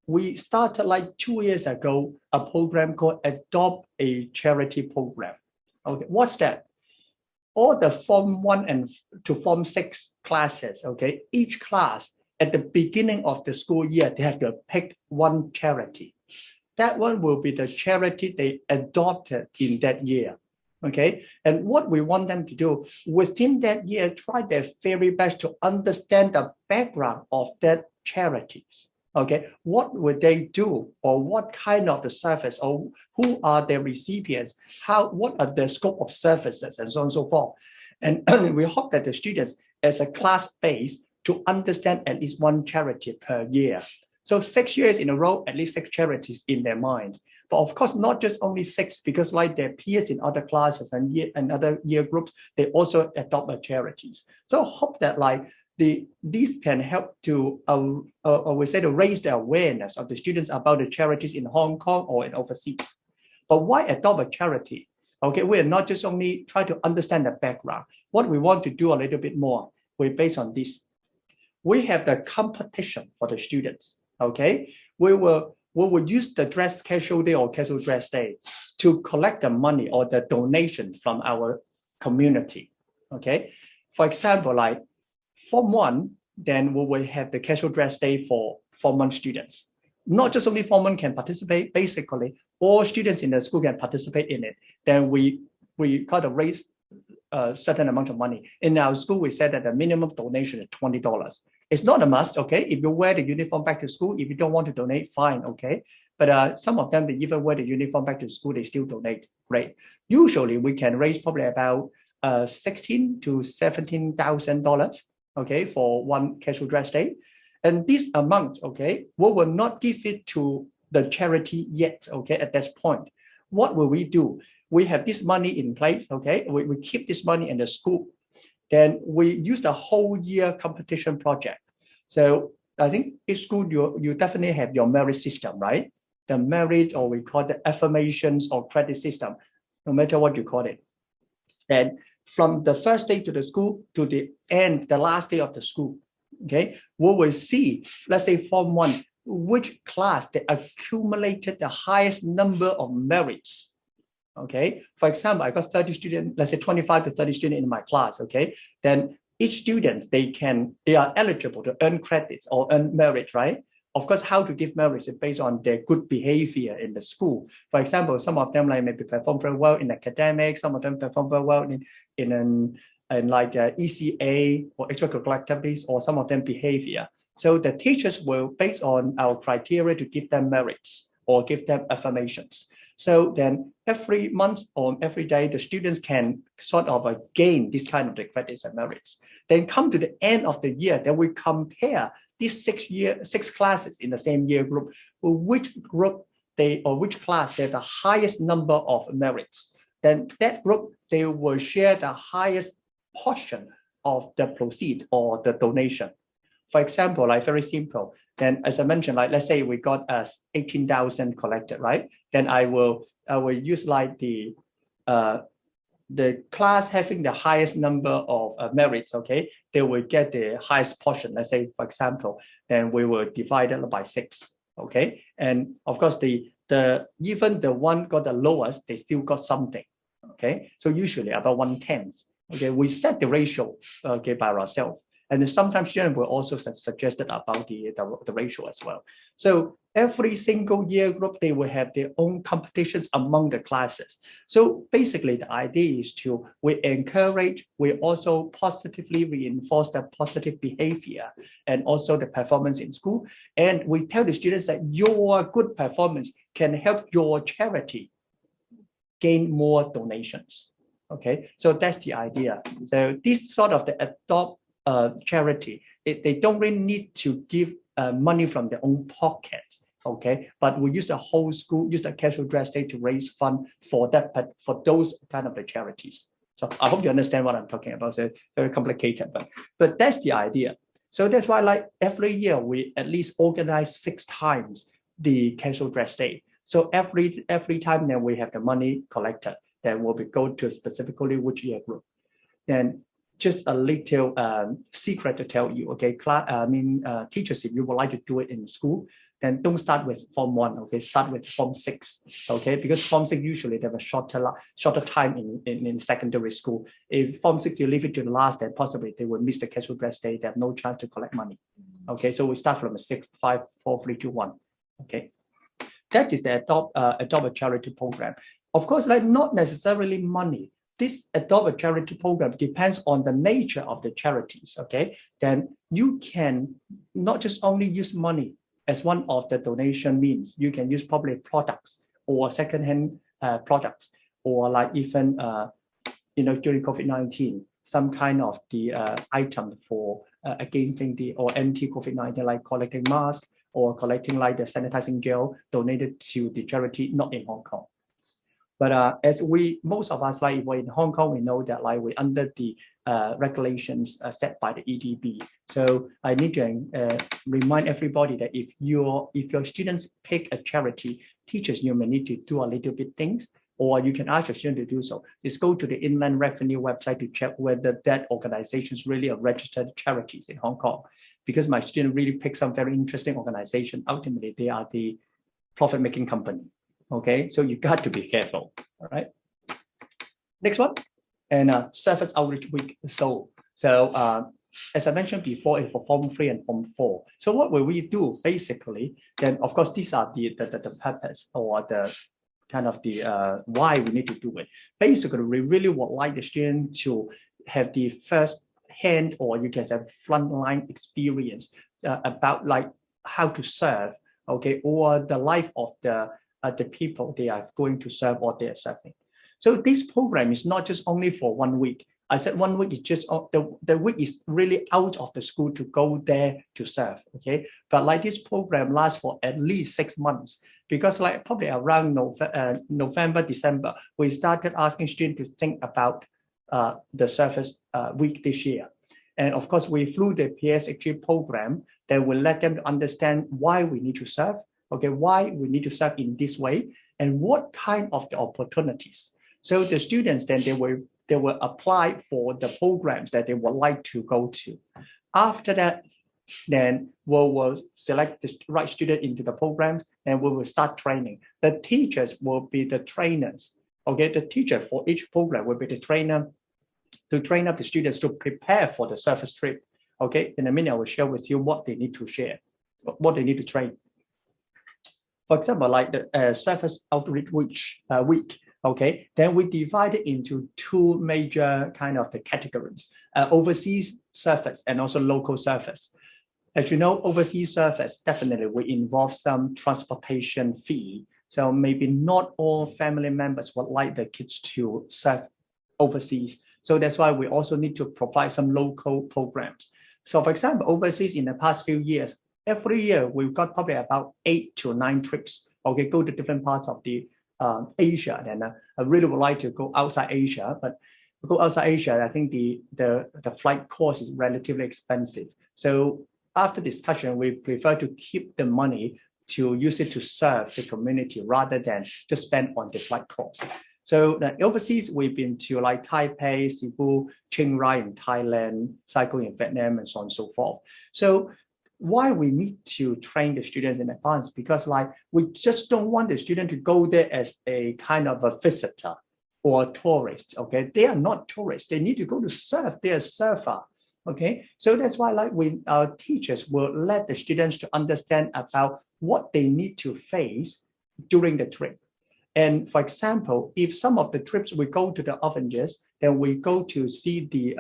we started like 2 years ago, a program called Adopt a Charity Program. Okay, what's that? All the Form 1 to Form 6 classes, okay, each class at the beginning of the school year, they have to pick one charity. that one will be the charity they adopted in that year. Okay, and what we want them to do within that year, try their very best to understand the background of that charities. Okay, what would they do, or what kind of the service, or who are their recipients, what are the scope of services, and so on and so forth. And we hope that the students, as a class base, to understand at least one charity per year. So 6 years in a row, at least 6 charities in their mind. But of course, not just only 6, because like their peers in other classes and other year groups, they also adopt charities. So hope that like these can help to, we say, to raise the awareness of the students about the charities in Hong Kong or in overseas. But why adopt a charity? Okay, we are not just only try to understand the background. What we want to do a little bit more, we're based on this. We have the competition for the students. Okay, we will use the dress casual day or casual dress day to collect the money or the donation from our community. Okay, for example, like Form 1, then we will have the casual dress day for Form 1 students. Not just only Form 1 can participate, basically all students in the school can participate in it. Then we kind of raise a certain amount of money. In our school, we said that the minimum donation is $20. It's not a must, okay? If you wear the uniform back to school, if you don't want to donate, fine, okay? But some of them, they even wear the uniform back to school, they still donate, great. Usually, we can raise probably about $16,000 to $17,000, okay, for one casual dress day. And this amount, okay, we will not give it to the charity yet, okay, at this point. What will we do? We have this money in place, okay? We keep this money in the school. Then we use the whole year competition project. So I think each school, you definitely have your merit system, right? The merit, or we call the affirmations or credit system, no matter what you call it. And from the first day to the school to the end, the last day of the school, okay, we will see, let's say Form 1, which class they accumulated the highest number of merits. Okay, for example, I got 30 students, let's say 25 to 30 students in my class, okay? Then each student, they are eligible to earn credits or earn merit, right? Of course, how to give merits is based on their good behavior in the school. For example, some of them like maybe perform very well in academics, some of them perform very well in like ECA or extracurricular activities, or some of them behavior. So the teachers will, based on our criteria, to give them merits or give them affirmations. So then every month or every day, the students can sort of gain this kind of the credits and merits. Then come to the end of the year, then we compare these 6 classes in the same year group, which group which class they have the highest number of merits. Then that group, they will share the highest portion of the proceed or the donation. For example, like very simple, then as I mentioned, like let's say we got 18,000 collected, right? Then I will use like the class having the highest number of merits, okay? They will get the highest portion. Let's say, for example, then we will divide it by 6, okay? And of course, even the one got the lowest, they still got something, okay? So usually about 1/10, okay? We set the ratio, okay, by ourselves. And sometimes students will also suggested about the ratio as well. So every single year group, they will have their own competitions among the classes. So basically the idea is we encourage, we also positively reinforce the positive behavior and also the performance in school. And we tell the students that your good performance can help your charity gain more donations. Okay, so that's the idea. So this sort of the adopt charity, they don't really need to give money from their own pocket, okay? But we use the whole school, use the casual dress day to raise fund for those kind of the charities. So I hope you understand what I'm talking about. So very complicated, but that's the idea. So that's why like every year we at least organize 6 times the casual dress day. So every time then we have the money collected, then we'll go to specifically which year group. Then just a little secret to tell you, okay, teachers, if you would like to do it in school, then don't start with Form 1, okay, start with Form 6, okay, because Form 6 usually they have a shorter time in secondary school. If Form 6 you leave it to the last, then possibly they will miss the casual dress day, they have no chance to collect money, okay, so we start from a 6, 5, 4, 3, 2, 1, okay. that is the adopt a charity program. Of course, like not necessarily money. This adopt a charity program depends on the nature of the charities. Okay, then you can not just only use money as one of the donation means. You can use public products or secondhand products, or like even during COVID-19, some kind of the item for against the or anti-COVID-19, like collecting masks or collecting like the sanitizing gel donated to the charity not in Hong Kong. But as most of us, like we're in Hong Kong, we know that like we're under the regulations set by the EDB. So I need to remind everybody that if your students pick a charity, teachers, you may need to do a little bit things, or you can ask your student to do so. Just go to the Inland Revenue website to check whether that organization is really a registered charities in Hong Kong. Because my student really picked some very interesting organization. Ultimately, they are the profit-making company. Okay, so you got to be careful. All right. Next one, and Service Outreach Week. So as I mentioned before, it's for Form 3 and Form 4. So what will we do basically? Then of course these are the purpose or the kind of the why we need to do it. Basically, we really would like the student to have the first hand, or you can say frontline experience about like how to serve, okay, or the life of the people they are going to serve or they are serving. So this program is not just only for 1 week. I said 1 week is just the week is really out of the school to go there to serve, okay? But like this program lasts for at least 6 months, because like probably around November, December, we started asking students to think about the service week this year. And of course, we flew the PSHG program that will let them understand why we need to serve, okay, why we need to serve in this way, and what kind of the opportunities. So the students then they will apply for the programs that they would like to go to. After that, then we will select the right student into the program, and we will start training. The teachers will be the trainers. Okay, the teacher for each program will be the trainer to train up the students to prepare for the service trip. Okay, in a minute I will share with you what they need to share, what they need to train. For example, like the Service Outreach Week, okay, then we divide it into two major kind of the categories, overseas service and also local service. As you know, overseas service definitely will involve some transportation fee. So maybe not all family members would like their kids to serve overseas. So that's why we also need to provide some local programs. So for example, overseas in the past few years, every year we've got probably about 8 to 9 trips, okay, go to different parts of the Asia. And I really would like to go outside Asia, but go outside Asia, I think the flight cost is relatively expensive. So after discussion, we prefer to keep the money to use it to serve the community rather than just spend on the flight cost. So overseas, we've been to like Taipei, Cebu, Chiang Rai in Thailand, Saigon in Vietnam, and so on and so forth. So why we need to train the students in advance? Because like we just don't want the student to go there as a kind of a visitor or a tourist. Okay, they are not tourists. They need to go to serve. They are surfer. Okay, so that's why like our teachers will let the students to understand about what they need to face during the trip. And for example, if some of the trips we go to the orphanages, then we go to see the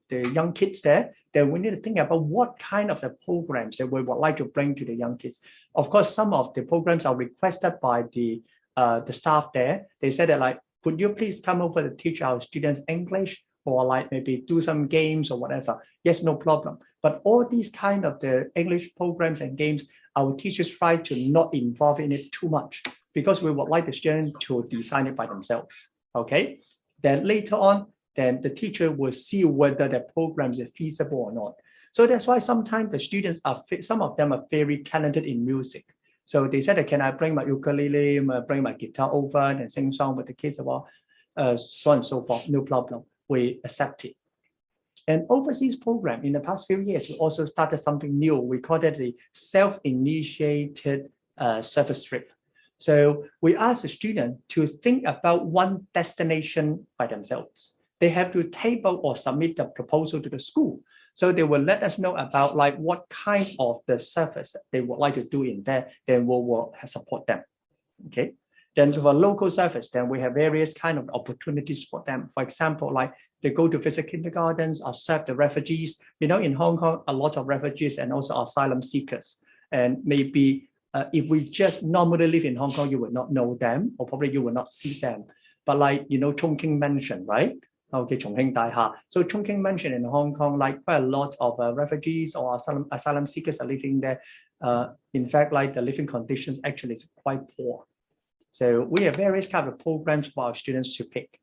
young kids there, then we need to think about what kind of the programs that we would like to bring to the young kids. Of course, some of the programs are requested by the staff there. They said that like, could you please come over to teach our students English, or like maybe do some games or whatever? Yes, no problem. But all these kind of the English programs and games, our teachers try to not involve in it too much, because we would like the students to design it by themselves. Okay, then later on, then the teacher will see whether the programs are feasible or not. So that's why sometimes the students some of them are very talented in music. So they said, can I bring my ukulele, bring my guitar over and sing song with the kids about so on and so forth? No problem, we accept it. And overseas program in the past few years, we also started something new. We call it the self-initiated service trip. So we ask the student to think about one destination by themselves. They have to table or submit the proposal to the school. So they will let us know about like what kind of the service they would like to do in there, then we will support them. Okay. Then for local service, then we have various kind of opportunities for them. For example, like they go to visit kindergartens or serve the refugees. You know, in Hong Kong, a lot of refugees and also asylum seekers. And maybe if we just normally live in Hong Kong, you would not know them, or probably you will not see them. But like, you know, Chongqing Mansion, right? Okay, Chongqing Daiha. So Chongqing Mansion in Hong Kong, like quite a lot of refugees or asylum seekers are living there. In fact, like the living conditions actually is quite poor. So we have various kind of programs for our students to pick.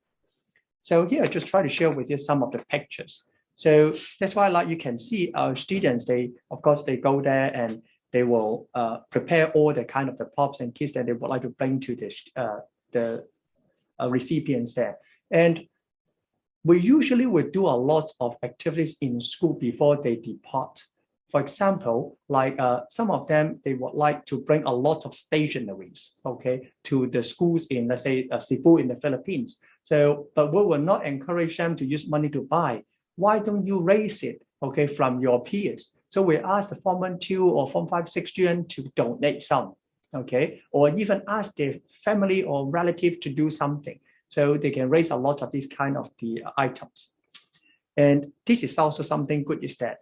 So here I just try to share with you some of the pictures. So that's why, like you can see, our students, they of course they go there and they will prepare all the kind of the props and kits that they would like to bring to the recipients there. And we usually would do a lot of activities in school before they depart. For example, like some of them, they would like to bring a lot of stationeries, okay, to the schools in, let's say, Cebu in the Philippines. So, but we will not encourage them to use money to buy. Why don't you raise it, okay, from your peers? So we ask the Form 1, 2 or Form 5, 6 students to donate some, okay, or even ask their family or relative to do something. So they can raise a lot of these kind of the items. And this is also something good is that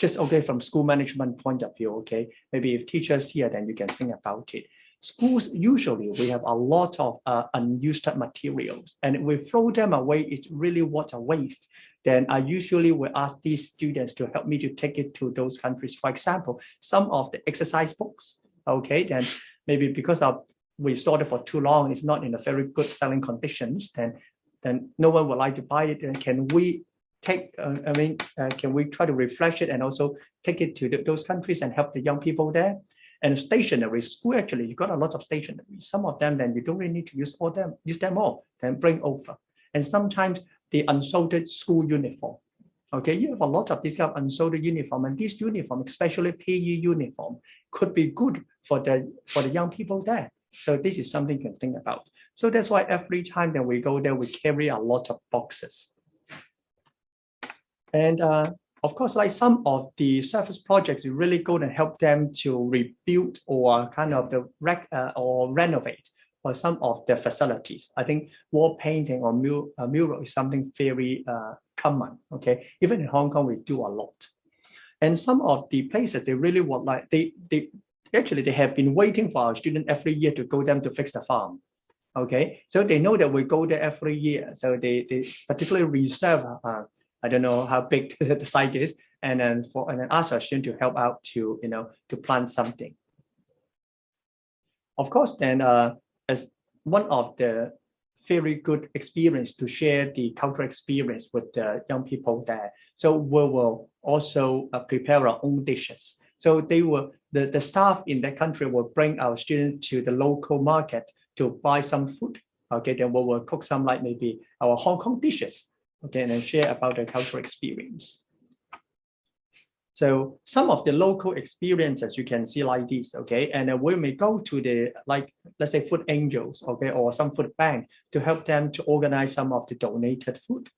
just okay from school management point of view, okay, maybe if teachers here, then you can think about it. Schools, usually we have a lot of unused materials, and if we throw them away, it's really what a waste. Then I usually will ask these students to help me to take it to those countries. For example, some of the exercise books, okay, then maybe because we stored it for too long, it's not in a very good selling conditions, then no one would like to buy it. And can we take, can we try to refresh it and also take it to those countries and help the young people there? And stationery, school actually, you got a lot of stationery. Some of them, then you don't really need to use them all, then bring over. And sometimes the unsolded school uniform. Okay, you have a lot of these kind of unsolded uniform, and this uniform, especially PE uniform, could be good for the young people there. So this is something you can think about. So that's why every time that we go there, we carry a lot of boxes. And of course, like some of the service projects, you really go and help them to rebuild or kind of or renovate or some of the facilities. I think wall painting or mural is something very common. Okay, even in Hong Kong, we do a lot. And some of the places they really would like they have been waiting for our students every year to go them to fix the farm. Okay, so they know that we go there every year, so they particularly reserve. I don't know how big the site is, and then ask our student to help out to to plant something. Of course, then as one of the very good experience to share the cultural experience with the young people there. So we will also prepare our own dishes. So they will the staff in that country will bring our students to the local market to buy some food. Okay, then we will cook some like maybe our Hong Kong dishes. Okay, and then share about the cultural experience. So some of the local experiences you can see like this, okay, and we may go to the let's say food angels, okay, or some food bank to help them to organize some of the donated food.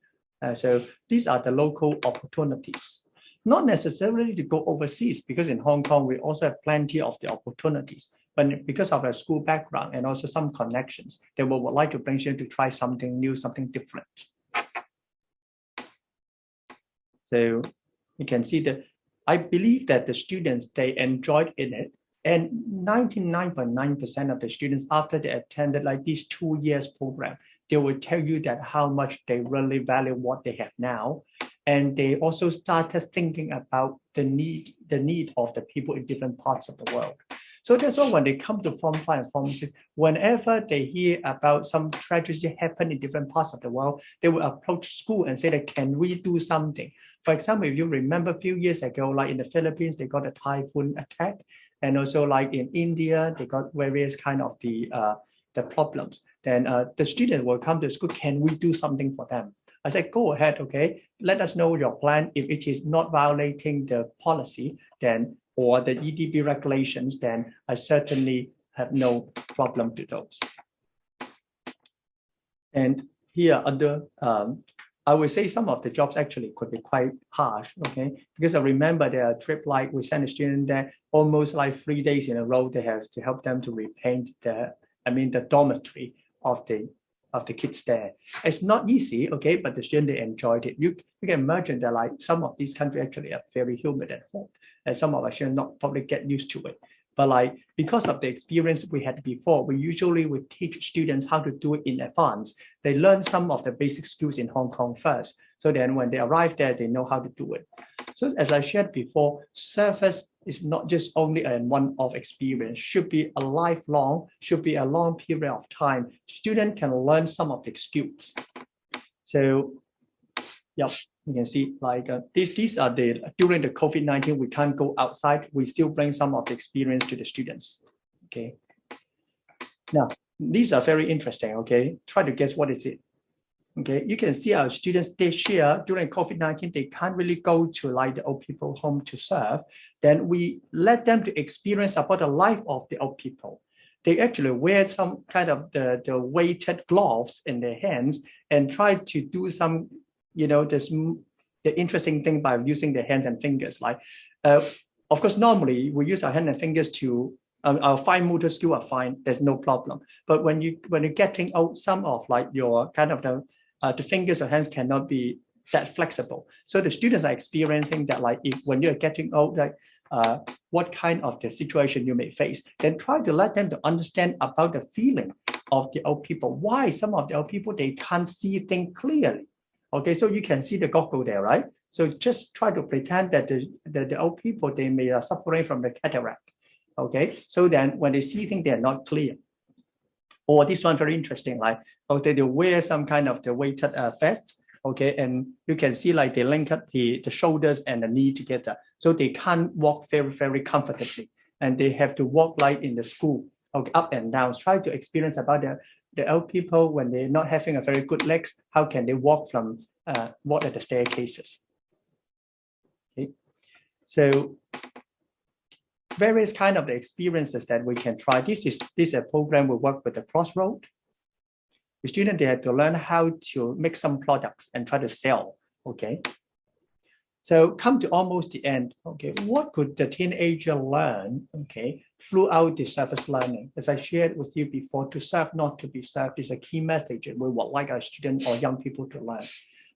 So these are the local opportunities. Not necessarily to go overseas, because in Hong Kong we also have plenty of the opportunities. But because of a school background and also some connections, they would like to bring you to try something new, something different. So you can see that I believe that the students, they enjoyed in it. And 99.9% of the students, after they attended like this 2 years program, they will tell you that how much they really value what they have now. And they also started thinking about the need of the people in different parts of the world. So that's why when they come to Form 5 and Form 6, whenever they hear about some tragedy happen in different parts of the world, they will approach school and say that, can we do something? For example, if you remember a few years ago, like in the Philippines, they got a typhoon attack. And also like in India, they got various kind of the problems. Then the student will come to school, can we do something for them? I said, go ahead, okay, let us know your plan. If it is not violating the policy, then or the EDB regulations, then I certainly have no problem to those. And here under I would say some of the jobs actually could be quite harsh, okay? Because I remember there are trip like we sent a student there almost like 3 days in a row. They have to help them to repaint the dormitory of the kids there. It's not easy, okay, but the student they enjoyed it. You can imagine that like some of these countries actually are very humid and hot, and some of us should not probably get used to it. But like because of the experience we had before, we usually would teach students how to do it in advance. They learn some of the basic skills in Hong Kong first. So then when they arrive there, they know how to do it. So as I shared before, service is not just only a one-off experience, should be a lifelong, should be a long period of time. Student can learn some of the skills. So, yeah. You can see like these are during the COVID-19, we can't go outside. We still bring some of the experience to the students. Okay. Now, these are very interesting. Okay. Try to guess what is it. Okay. You can see our students, they share during COVID-19, they can't really go to like the old people home to serve. Then we let them to experience about the life of the old people. They actually wear some kind of the weighted gloves in their hands and try to do some the interesting thing by using their hands and fingers, like, of course, normally we use our hands and fingers to, our fine motor skill are fine, there's no problem. But when you're getting out, some of like your kind of the fingers or hands cannot be that flexible. So the students are experiencing that, like when you're getting out, like what kind of the situation you may face, then try to let them to understand about the feeling of the old people. Why some of the old people, they can't see things clearly. Okay, so you can see the goggle there, right? So just try to pretend that the old people, they may are suffering from the cataract. Okay, so then when they see things, they are not clear. Or this one very interesting, like okay, they wear some kind of the weighted vest. Okay, and you can see like they link up the shoulders and the knee together, so they can't walk very, very comfortably, and they have to walk like in the school, okay, up and down. Try to experience about the old people when they're not having a very good legs, how can they walk from walk at the staircases? Okay, so various kind of the experiences that we can try. This is a program we work with the Crossroad. The student, they have to learn how to make some products and try to sell. Okay, so come to almost the end. Okay, what could the teenager learn? Okay, throughout the service learning, as I shared with you before, to serve, not to be served, is a key message we would like our students or young people to learn.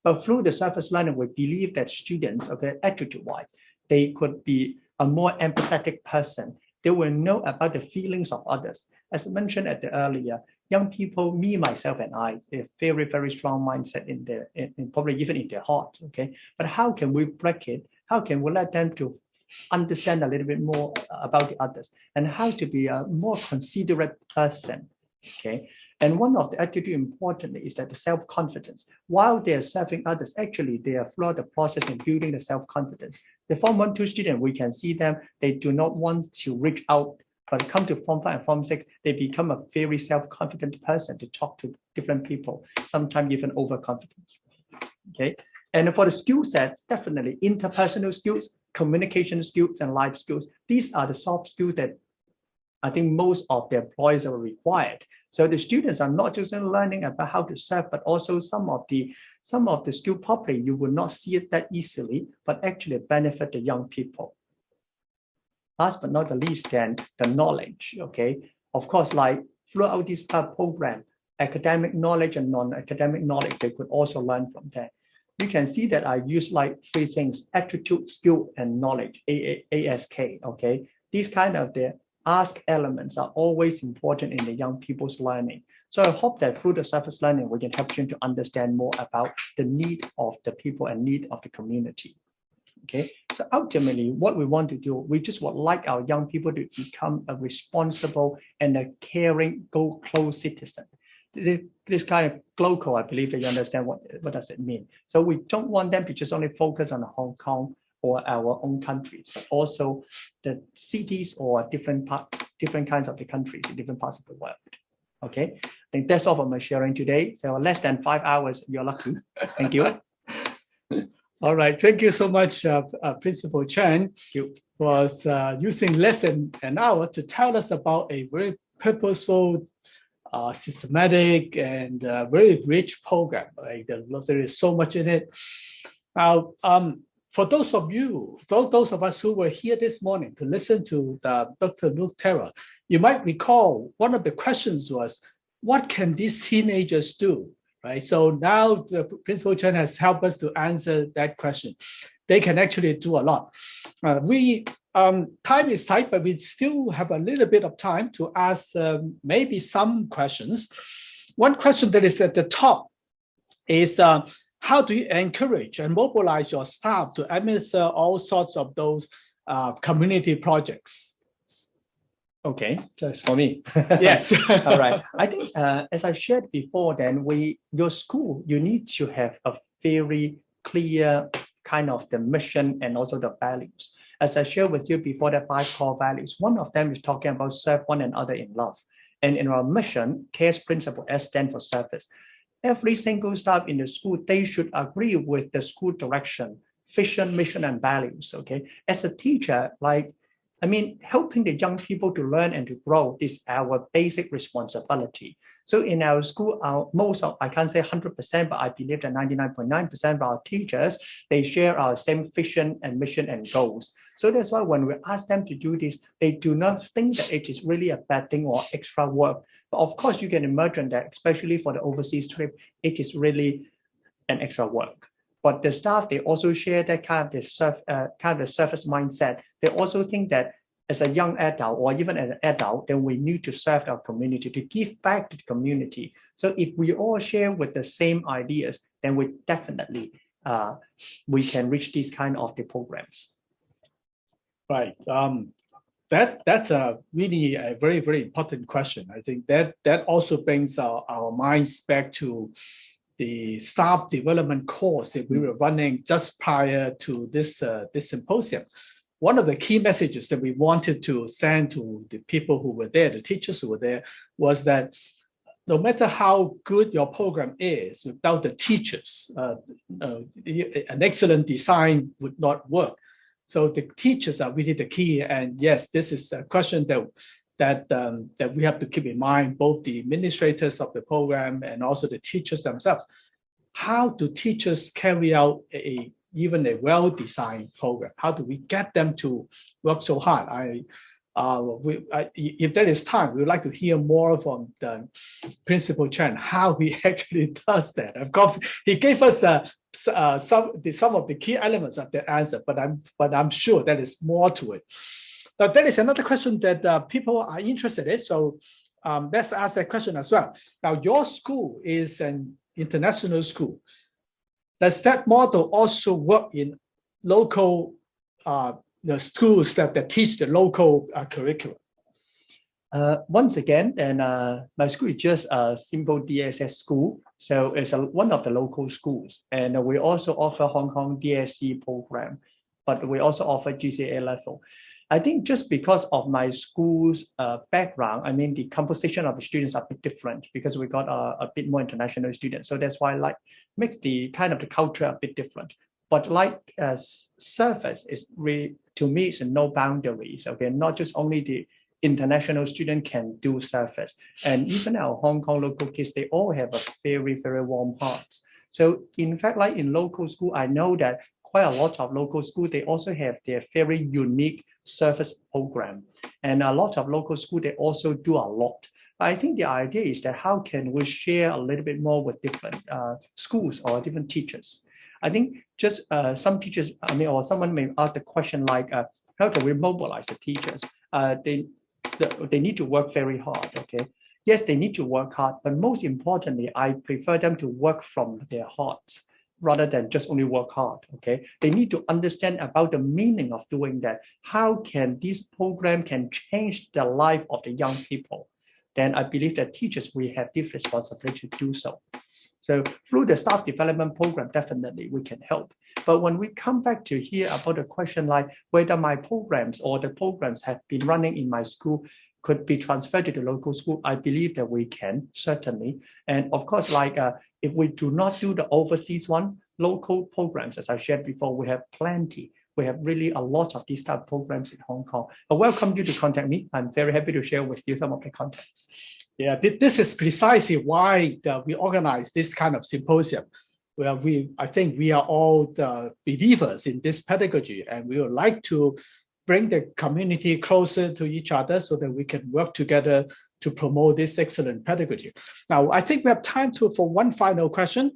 But through the service learning, we believe that students, okay, attitude-wise, they could be a more empathetic person. They will know about the feelings of others. As I mentioned at the earlier, young people, me, myself, and I, a very, very strong mindset in probably even in their heart. Okay, but how can we break it? How can we let them to understand a little bit more about the others and how to be a more considerate person? Okay, and one of the attitude importantly is that the self-confidence. While they are serving others, actually they are throughout the process in building the self-confidence. The Form 1, 2 student, we can see them, they do not want to reach out, but come to Form 5 and Form 6, they become a very self-confident person to talk to different people, sometimes even overconfidence. Okay, and for the skill sets, definitely interpersonal skills, communication skills, and life skills. These are the soft skills that I think most of the employers are required. So the students are not just learning about how to serve, but also some of the skill properly, you will not see it that easily, but actually benefit the young people. Last but not the least, then the knowledge. Okay, of course, like throughout this program, academic knowledge and non-academic knowledge, they could also learn from that. You can see that I use like 3 things: attitude, skill, and knowledge. ASK. Okay, these kind of the ask elements are always important in the young people's learning. So I hope that through the service learning, we can help you to understand more about the need of the people and need of the community. Okay, so ultimately, what we want to do, we just would like our young people to become a responsible and a caring, close citizen. This kind of global, I believe that you understand what does it mean. So we don't want them to just only focus on Hong Kong or our own countries, but also the cities or different kinds of the countries in different parts of the world. Okay, I think that's all for my sharing today. So less than 5 hours, you're lucky. Thank you. All right, thank you so much, Principal Chen. You was using less than an hour to tell us about a very purposeful systematic and very rich program. Like there is so much in it. Now, for those of you, those of us who were here this morning to listen to Dr. Nuttara, you might recall one of the questions was, what can these teenagers do? Right. So now the Principal Chen has helped us to answer that question. They can actually do a lot. Time is tight, but we still have a little bit of time to ask maybe some questions. One question that is at the top is how do you encourage and mobilize your staff to administer all sorts of those community projects? Okay, just for me. Yes. All right. I think as I shared before, then your school, you need to have a very clear kind of the mission and also the values. As I shared with you before, the 5 core values, one of them is talking about serve one another in love. And in our mission, CARE's principle, S stands for service. Every single staff in the school, they should agree with the school direction, vision, mission, and values. Okay. As a teacher, helping the young people to learn and to grow is our basic responsibility. So in our school, I can't say 100%, but I believe that 99.9% of our teachers, they share our same vision and mission and goals. So that's why when we ask them to do this, they do not think that it is really a bad thing or extra work. But of course, you can imagine that, especially for the overseas trip, it is really an extra work. But the staff, they also share that kind of the service mindset. They also think that as a young adult or even as an adult, then we need to serve our community, to give back to the community. So if we all share with the same ideas, then we definitely we can reach these kind of the programs. Right. That's really a very, very important question. I think that also brings our minds back to the staff development course that we were running just prior to this symposium. One of the key messages that we wanted to send to the people who were there, the teachers who were there, was that no matter how good your program is, without the teachers, an excellent design would not work. So the teachers are really the key. And yes, this is a question that we have to keep in mind, both the administrators of the program and also the teachers themselves. How do teachers carry out even a well-designed program? How do we get them to work so hard? If there is time, we would like to hear more from the Principal Chen, how he actually does that. Of course, he gave us some of the key elements of the answer, but I'm sure there is more to it. Now, there is another question that people are interested in, so let's ask that question as well. Now, your school is an international school. Does that model also work in local schools that teach the local curriculum? Once again, my school is just a simple DSS school, so it's one of the local schools, and we also offer Hong Kong DSC program, but we also offer GCA level. I think just because of my school's background, the composition of the students are a bit different because we got a bit more international students. So that's why makes the kind of the culture a bit different. But service is really, to me, it's no boundaries. Okay, not just only the international student can do service, and even our Hong Kong local kids, they all have a very, very warm heart. So in fact, in local school, I know that quite a lot of local schools, they also have their very unique service program. And a lot of local schools, they also do a lot. But I think the idea is that how can we share a little bit more with different schools or different teachers? I think just some teachers, or someone may ask the question how can we mobilize the teachers? They need to work very hard, okay? Yes, they need to work hard, but most importantly, I prefer them to work from their hearts rather than just only work hard, okay? They need to understand about the meaning of doing that. How can this program can change the life of the young people? Then I believe that teachers, we have this responsibility to do so. So through the staff development program, definitely we can help. But when we come back to hear about the question whether my programs or the programs have been running in my school could be transferred to the local school, I believe that we can, certainly. And of course, if we do not do the overseas one, local programs, as I shared before, we have plenty. We have really a lot of these type of programs in Hong Kong. I welcome you to contact me. I'm very happy to share with you some of the contacts. Yeah, this is precisely why we organize this kind of symposium, where I think we are all the believers in this pedagogy, and we would like to bring the community closer to each other so that we can work together to promote this excellent pedagogy. Now, I think we have time for one final question.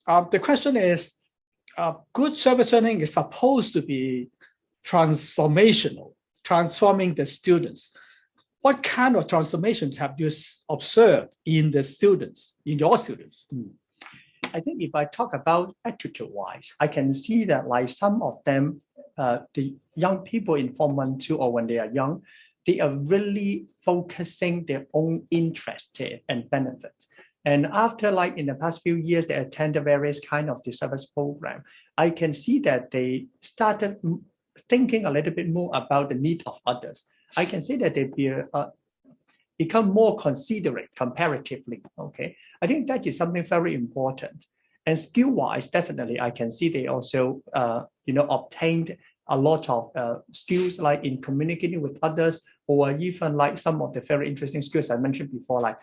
The question is, good service learning is supposed to be transformational, transforming the students. What kind of transformations have you observed in the students, in your students? I think if I talk about attitude-wise, I can see that like some of them, the young people in Form 1, 2, or when they are young, they are really focusing their own interest and benefits. And after like in the past few years, they attended various kind of the service program, I can see that they started thinking a little bit more about the need of others. I can see that they become more considerate comparatively. Okay, I think that is something very important. And skill-wise, definitely, I can see they also, obtained a lot of skills like in communicating with others, or even like some of the very interesting skills I mentioned before, like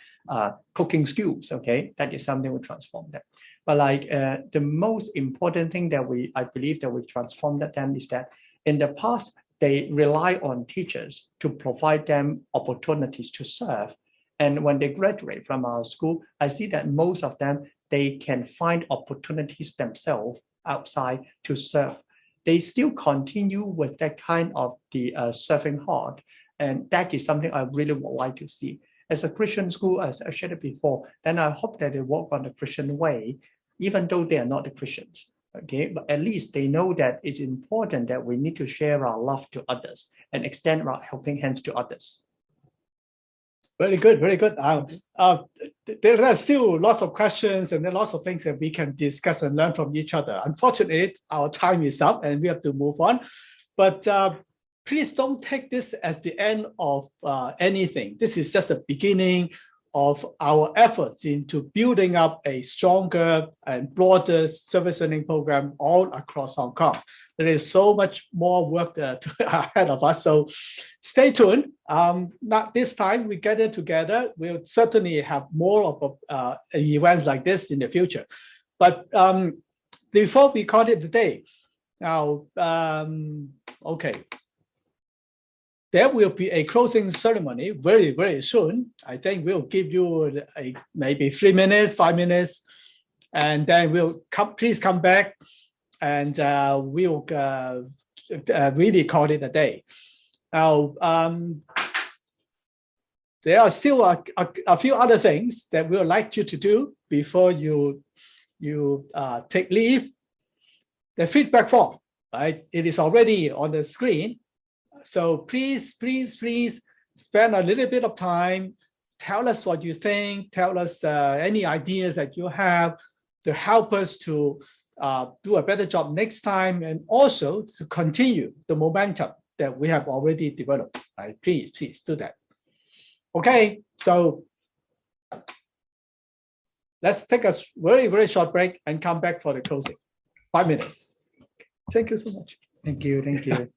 cooking skills. Okay, that is something we transform them. But like the most important thing that I believe that we transformed them is that in the past, they rely on teachers to provide them opportunities to serve. And when they graduate from our school, I see that most of them, they can find opportunities themselves outside to serve. They still continue with that kind of the serving heart. And that is something I really would like to see. As a Christian school, as I shared before, then I hope that they work on the Christian way, even though they are not the Christians. Okay, but at least they know that it's important that we need to share our love to others and extend our helping hands to others. Very good, very good. There are still lots of questions and there are lots of things that we can discuss and learn from each other. Unfortunately, our time is up and we have to move on. But please don't take this as the end of anything. This is just the beginning of our efforts into building up a stronger and broader service learning program all across Hong Kong. There is so much more work ahead of us, so stay tuned. Not this time we gather together, we'll certainly have more of events like this in the future. But before we call it a day, now, okay. There will be a closing ceremony very, very soon. I think we'll give you maybe 3 minutes, 5 minutes, and then please come back and we'll really call it a day. Now, there are still a few other things that we would like you to do before you take leave. The feedback form, right? It is already on the screen. So please spend a little bit of time. Tell us what you think. Tell us any ideas that you have to help us to do a better job next time, and also to continue the momentum that we have already developed. Right? Please do that. Okay, so let's take a very, very short break and come back for the closing. 5 minutes. Thank you so much. Thank you.